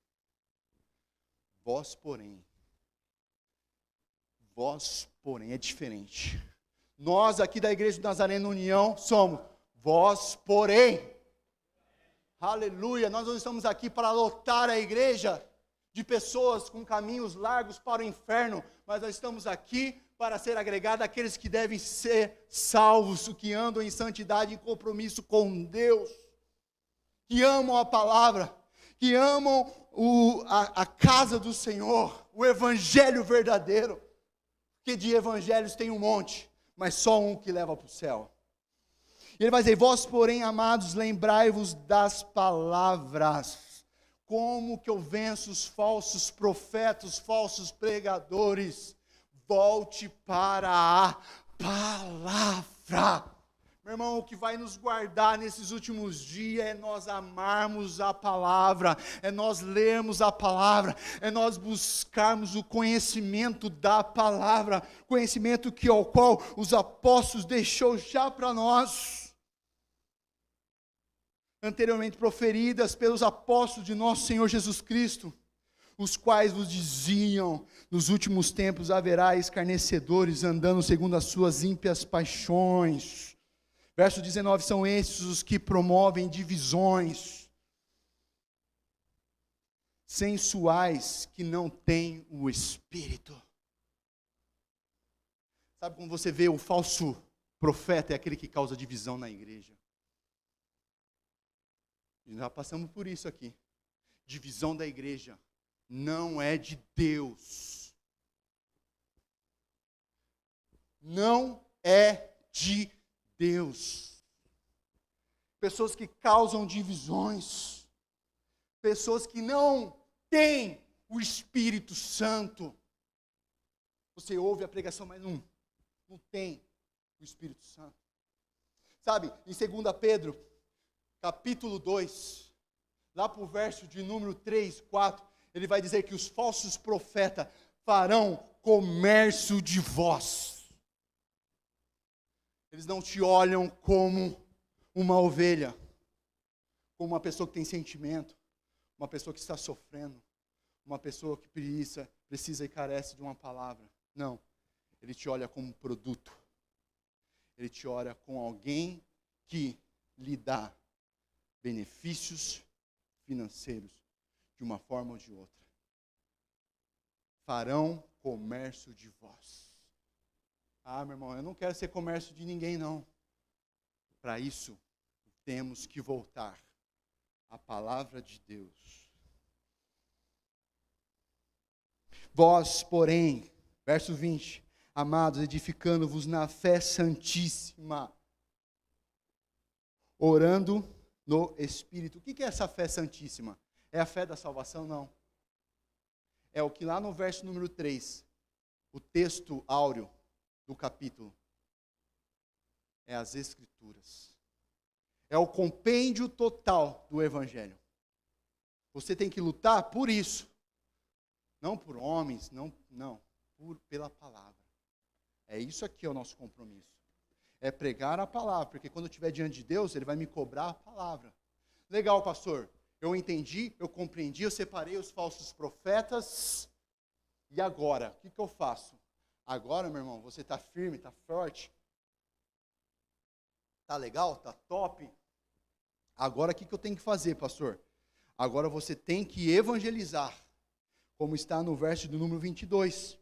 é diferente. Nós aqui da Igreja do Nazareno União somos vós, porém. Aleluia, nós não estamos aqui para lotar a igreja de pessoas com caminhos largos para o inferno, mas nós estamos aqui para ser agregado àqueles que devem ser salvos, que andam em santidade, em compromisso com Deus, que amam a palavra, que amam a casa do Senhor, o evangelho verdadeiro, porque de evangelhos tem um monte, mas só um que leva para o céu. E ele vai dizer: vós, porém, amados, lembrai-vos das palavras. Como que eu venço os falsos profetas, os falsos pregadores? Volte para a palavra. Meu irmão, o que vai nos guardar nesses últimos dias é nós amarmos a palavra, é nós lermos a palavra, é nós buscarmos o conhecimento da palavra, conhecimento ao qual os apóstolos deixou já para nós, anteriormente proferidas pelos apóstolos de nosso Senhor Jesus Cristo, os quais vos diziam: nos últimos tempos haverá escarnecedores andando segundo as suas ímpias paixões. Verso 19, são esses os que promovem divisões, sensuais, que não têm o Espírito. Sabe como você vê o falso profeta? É aquele que causa divisão na igreja. Já passamos por isso aqui. Divisão da igreja não é de Deus. Não é de Deus. pessoas que causam divisões, pessoas que não têm o Espírito Santo. Você ouve a pregação, mas não tem o Espírito Santo. Sabe, em 2 Pedro, capítulo 2, lá para o verso de número 3, 4, ele vai dizer que os falsos profetas farão comércio de vós. Eles não te olham como uma ovelha, como uma pessoa que tem sentimento, uma pessoa que está sofrendo, uma pessoa que precisa e carece de uma palavra. Não, ele te olha como um produto. Ele te olha com alguém que lhe dá benefícios financeiros de uma forma ou de outra. Farão comércio de vós. Ah, meu irmão, eu não quero ser comércio de ninguém, não. Para isso, temos que voltar à palavra de Deus. Vós, porém, verso 20, amados, edificando-vos na fé santíssima, orando no Espírito. O que é essa fé santíssima? É a fé da salvação? Não. É o que lá no verso número 3, o texto áureo do capítulo, é as Escrituras. É o compêndio total do Evangelho. Você tem que lutar por isso. Não por homens, não, pela palavra. É isso aqui é o nosso compromisso. É pregar a palavra, porque quando eu estiver diante de Deus, Ele vai me cobrar a palavra. Legal, pastor, eu entendi, eu compreendi, eu separei os falsos profetas, e agora, o que eu faço? Agora, meu irmão, você está firme, está forte, está legal, está top. Agora, o que eu tenho que fazer, pastor? Agora você tem que evangelizar, como está no verso do número 22.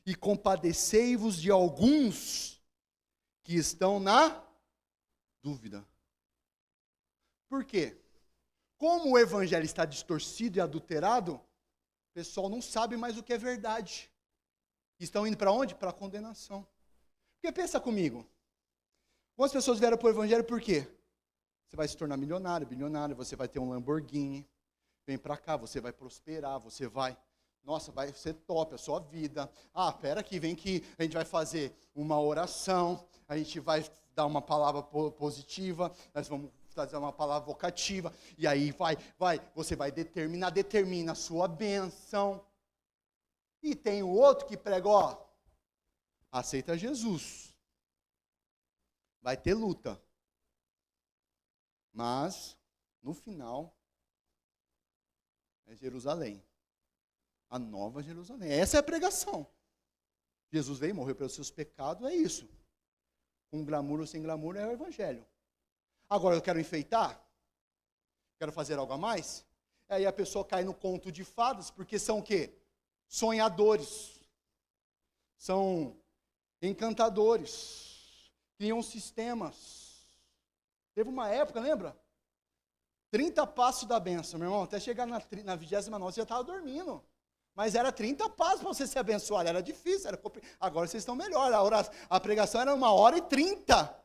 E compadecei-vos de alguns que estão na dúvida. Por quê? Como o evangelho está distorcido e adulterado, o pessoal não sabe mais o que é verdade. Estão indo para onde? Para a condenação. Porque pensa comigo, quantas pessoas vieram para o evangelho por quê? Você vai se tornar milionário, bilionário, você vai ter um Lamborghini, vem para cá, você vai prosperar, você vai... Nossa, vai ser top a sua vida. Ah, espera aqui, vem que a gente vai fazer uma oração, a gente vai dar uma palavra positiva, nós vamos fazer uma palavra vocativa, e aí você vai determina a sua bênção. E tem o outro que prega, aceita Jesus. Vai ter luta. Mas, no final, é Jerusalém. A nova Jerusalém. Essa é a pregação. Jesus veio, morreu pelos seus pecados, é isso. Com glamour ou sem glamour é o evangelho. Agora eu quero enfeitar? Quero fazer algo a mais? Aí a pessoa cai no conto de fadas, porque são o quê? Sonhadores. São encantadores. Criam sistemas. Teve uma época, lembra? 30 passos da bênção, meu irmão. Até chegar na 29ª, você já estava dormindo. Mas era 30 passos para você ser abençoado. Era difícil. Agora vocês estão melhor. A pregação era 1h30.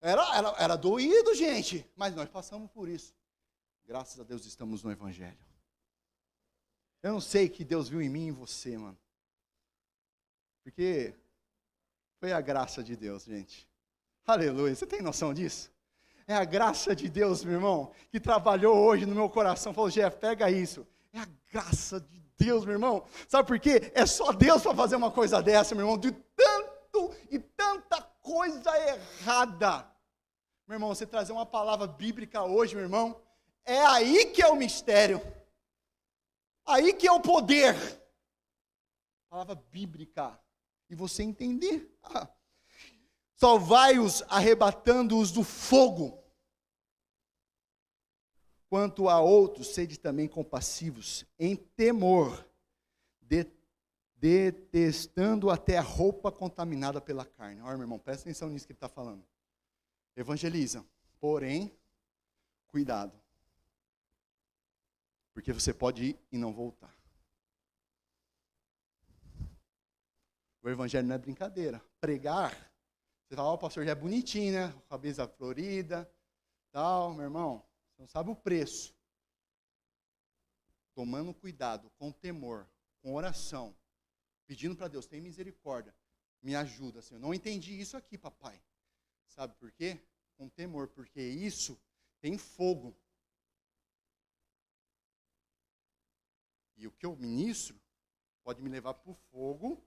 Era doído, gente. Mas nós passamos por isso. Graças a Deus estamos no Evangelho. Eu não sei o que Deus viu em mim e em você, mano. Porque foi a graça de Deus, gente. Aleluia. Você tem noção disso? É a graça de Deus, meu irmão, que trabalhou hoje no meu coração. Falou, Jeff, pega isso. É a graça de Deus, meu irmão. Sabe por quê? É só Deus para fazer uma coisa dessa, meu irmão. De tanto e tanta coisa errada. Meu irmão, você trazer uma palavra bíblica hoje, meu irmão, é aí que é o mistério. Aí que é o poder. Palavra bíblica. E você entender. Salvai-os arrebatando-os do fogo. Quanto a outros, sede também compassivos, em temor, detestando até a roupa contaminada pela carne. Olha, meu irmão, presta atenção nisso que ele está falando. Evangeliza, porém, cuidado. Porque você pode ir e não voltar. O evangelho não é brincadeira. Pregar, você fala, o pastor já é bonitinho, né? Cabeça florida, tal, meu irmão, você não sabe o preço. Tomando cuidado, com temor, com oração, pedindo para Deus, tem misericórdia, me ajuda, Senhor. Eu não entendi isso aqui, papai. Sabe por quê? Com temor, porque isso tem fogo. E o que eu ministro pode me levar para o fogo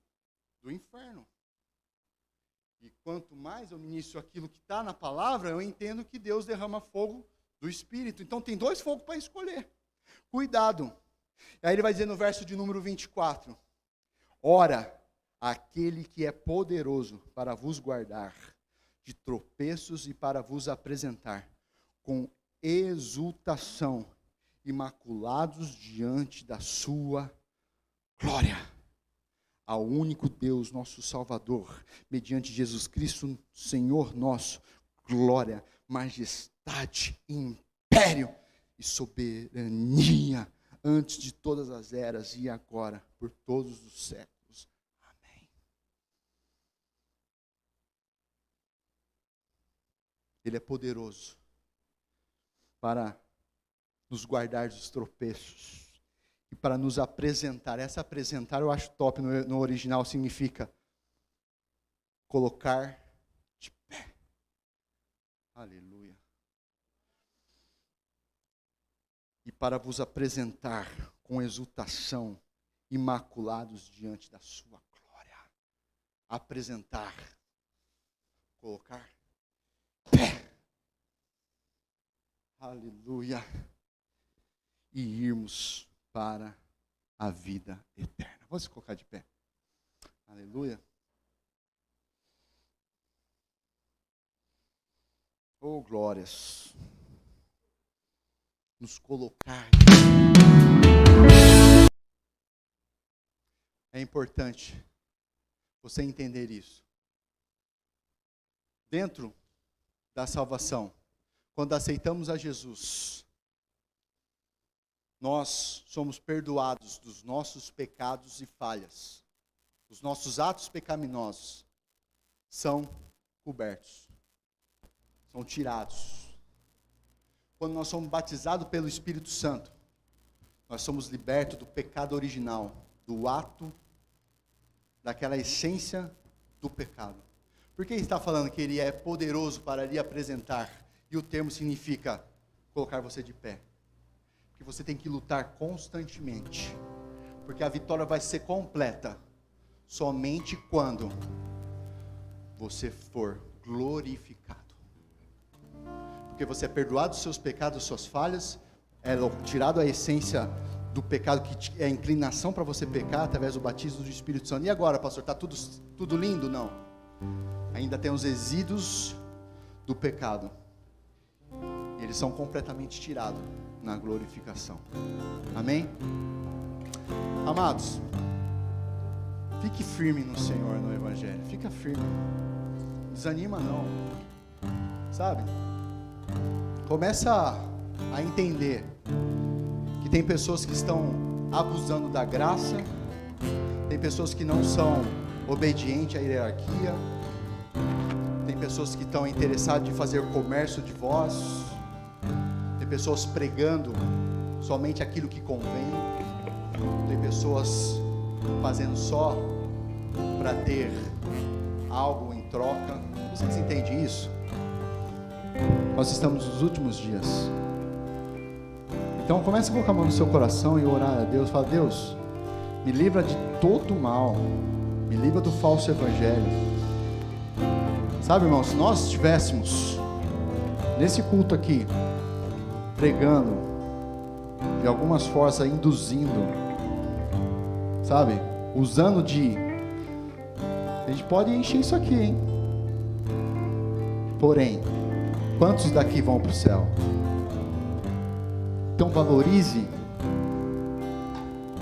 do inferno. E quanto mais eu ministro aquilo que está na palavra, eu entendo que Deus derrama fogo do Espírito. Então tem 2 fogos para escolher. Cuidado. Aí ele vai dizer no verso de número 24. Ora, aquele que é poderoso para vos guardar de tropeços e para vos apresentar com exultação, imaculados diante da sua glória. Ao único Deus, nosso Salvador, mediante Jesus Cristo, Senhor nosso, glória, majestade, império e soberania, antes de todas as eras e agora, por todos os séculos. Amém. Ele é poderoso para nos guardar dos tropeços e para nos apresentar. Essa apresentar eu acho top, no original significa colocar de pé. Aleluia. E para vos apresentar com exultação, imaculados diante da sua glória. Apresentar, colocar pé. Aleluia. E irmos para a vida eterna. Vamos se colocar de pé. Aleluia. Oh, glórias. Nos colocar. É importante você entender isso. Dentro da salvação, quando aceitamos a Jesus, nós somos perdoados dos nossos pecados e falhas. Os nossos atos pecaminosos são cobertos, são tirados. Quando nós somos batizados pelo Espírito Santo, nós somos libertos do pecado original, do ato, daquela essência do pecado. Por que ele está falando que ele é poderoso para lhe apresentar? E o termo significa colocar você de pé. Porque você tem que lutar constantemente. Porque a vitória vai ser completa somente quando você for glorificado. Porque você é perdoado dos seus pecados, das suas falhas, é tirado a essência do pecado, que é a inclinação para você pecar, através do batismo do Espírito Santo. E agora, pastor, está tudo lindo? Não. Ainda tem os resíduos do pecado. Eles são completamente tirados na glorificação. Amém? Amados, fique firme no Senhor, no Evangelho. Fica firme. Não desanima não. Sabe? Começa a entender que tem pessoas que estão abusando da graça, tem pessoas que não são obedientes à hierarquia, tem pessoas que estão interessadas em fazer comércio de vós, tem pessoas pregando somente aquilo que convém, tem pessoas fazendo só para ter algo em troca. Vocês entendem isso? Nós estamos nos últimos dias. Então comece a colocar a mão no seu coração e orar a Deus. Fala: Deus, me livra de todo mal, me livra do falso evangelho. Sabe, irmãos, se nós estivéssemos nesse culto aqui pregando, de algumas forças induzindo, sabe, usando a gente pode encher isso aqui, hein? Porém, quantos daqui vão para o céu? Então valorize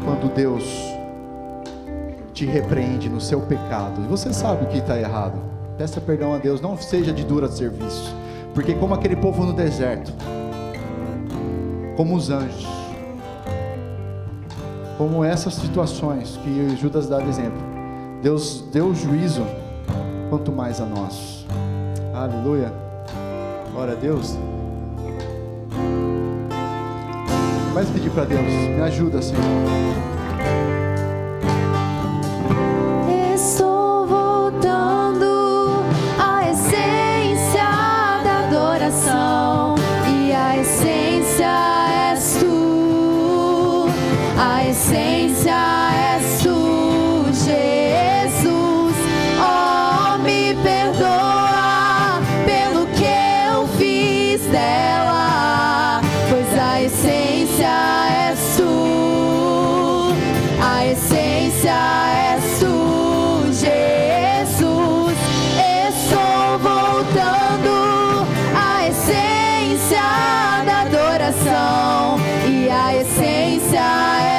quando Deus te repreende no seu pecado e você sabe o que está errado. Peça perdão a Deus, não seja de dura serviço, porque como aquele povo no deserto, como os anjos, como essas situações que Judas dá de exemplo, Deus deu juízo, quanto mais a nós. Aleluia. Glória a Deus. Vai pedir para Deus, me ajuda, Senhor. Estou voltando à essência da adoração, e a essência és tu, a essência és tu, Jesus. Oh, me perdoa pelo que eu fiz dela, pois a essência és tu, a essência és tu, Jesus. Estou voltando à essência da adoração, e a essência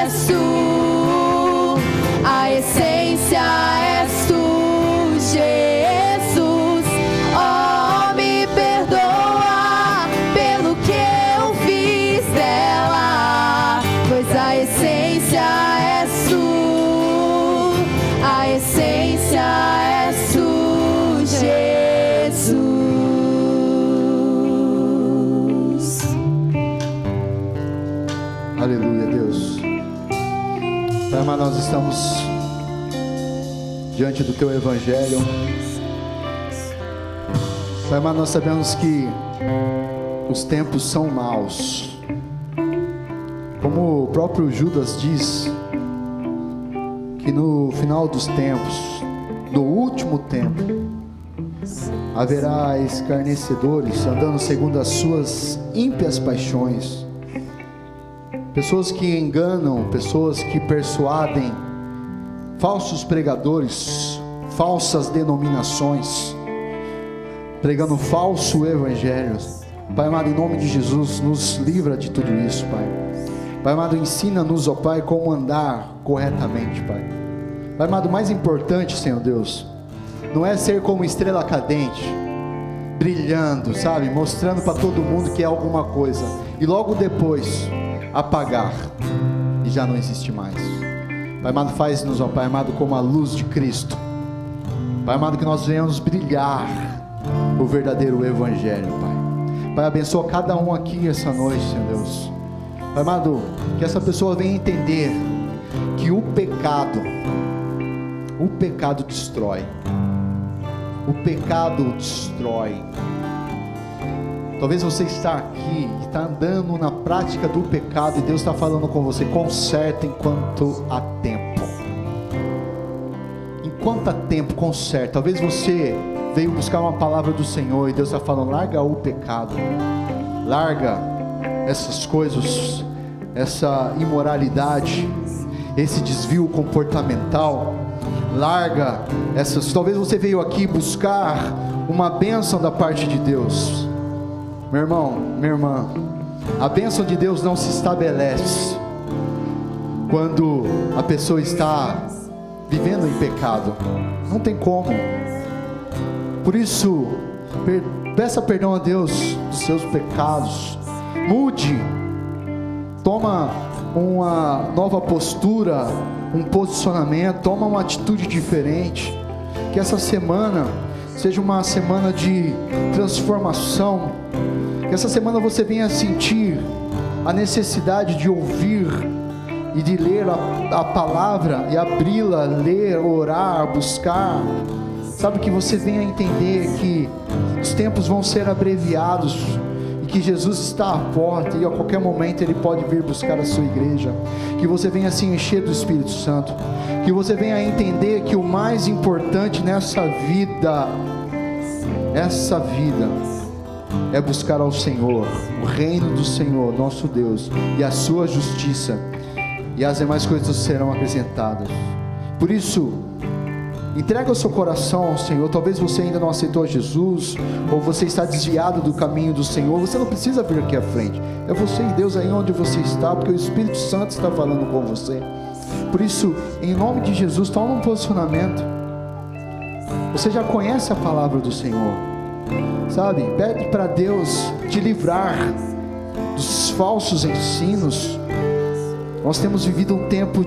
és tu, a essência és tu, Jesus. Oh, me perdoa pelo que eu fiz dela, pois a essência és tu, a essência és tu, Jesus. Aleluia, Deus. Pai amado, nós estamos diante do Teu Evangelho. Pai amado, nós sabemos que os tempos são maus. Como o próprio Judas diz, que no final dos tempos, no último tempo, haverá escarnecedores andando segundo as suas ímpias paixões. Pessoas que enganam, pessoas que persuadem, falsos pregadores, falsas denominações, pregando falso evangelho. Pai amado, em nome de Jesus, nos livra de tudo isso, Pai. Pai amado, ensina-nos, ó Pai, como andar corretamente, Pai. Pai amado, o mais importante, Senhor Deus, não é ser como estrela cadente, brilhando, sabe, mostrando para todo mundo que é alguma coisa, e logo depois apagar e já não existe mais. Pai amado, faz-nos, ó Pai amado, como a luz de Cristo. Pai amado, que nós venhamos brilhar o verdadeiro evangelho, Pai. Pai, abençoa cada um aqui essa noite, Senhor Deus. Pai amado, que essa pessoa venha entender que o pecado destrói. O pecado destrói. Talvez você está aqui e está andando na prática do pecado, e Deus está falando com você: conserta enquanto há tempo. Enquanto há tempo, conserta. Talvez você veio buscar uma palavra do Senhor e Deus está falando: larga o pecado, larga essas coisas, essa imoralidade, esse desvio comportamental, larga essas. Talvez você veio aqui buscar uma bênção da parte de Deus. Meu irmão, minha irmã, a bênção de Deus não se estabelece quando a pessoa está vivendo em pecado. Não tem como. Por isso, peça perdão a Deus dos seus pecados. Mude. Toma uma nova postura, um posicionamento. Toma uma atitude diferente. Que essa semana seja uma semana de transformação. Que essa semana você venha sentir a necessidade de ouvir e de ler a palavra e abri-la, ler, orar, buscar. Sabe, que você venha entender que os tempos vão ser abreviados e que Jesus está à porta e a qualquer momento Ele pode vir buscar a sua igreja. Que você venha se encher do Espírito Santo. Que você venha entender que o mais importante nessa vida é buscar ao Senhor, o reino do Senhor, nosso Deus, e a sua justiça, e as demais coisas serão acrescentadas. Por isso, entrega o seu coração ao Senhor. Talvez você ainda não aceitou Jesus, ou você está desviado do caminho do Senhor. Você não precisa vir aqui à frente, é você e Deus aí onde você está, porque o Espírito Santo está falando com você. Por isso, em nome de Jesus, toma um posicionamento. Você já conhece a palavra do Senhor, sabe? Pede para Deus te livrar dos falsos ensinos. Nós temos vivido um tempo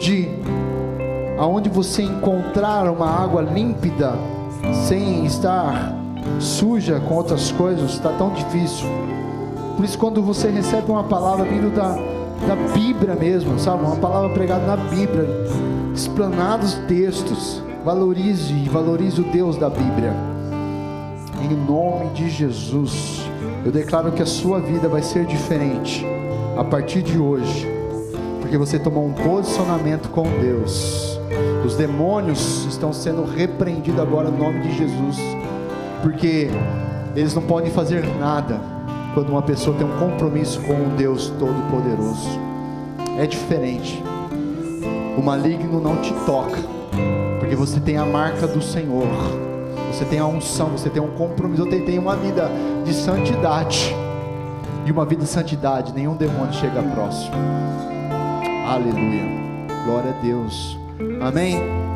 aonde você encontrar uma água límpida sem estar suja com outras coisas está tão difícil. Por isso, quando você recebe uma palavra vindo da Bíblia mesmo, sabe? Uma palavra pregada na Bíblia, explanados textos, valorize o Deus da Bíblia. Em nome de Jesus, eu declaro que a sua vida vai ser diferente a partir de hoje, porque você tomou um posicionamento com Deus. Os demônios estão sendo repreendidos agora no nome de Jesus, porque eles não podem fazer nada quando uma pessoa tem um compromisso com o Deus Todo-Poderoso. É diferente. O maligno não te toca, porque você tem a marca do Senhor, você tem a unção, você tem um compromisso. Eu tenho uma vida de santidade, e uma vida de santidade nenhum demônio chega próximo. Aleluia, glória a Deus, amém.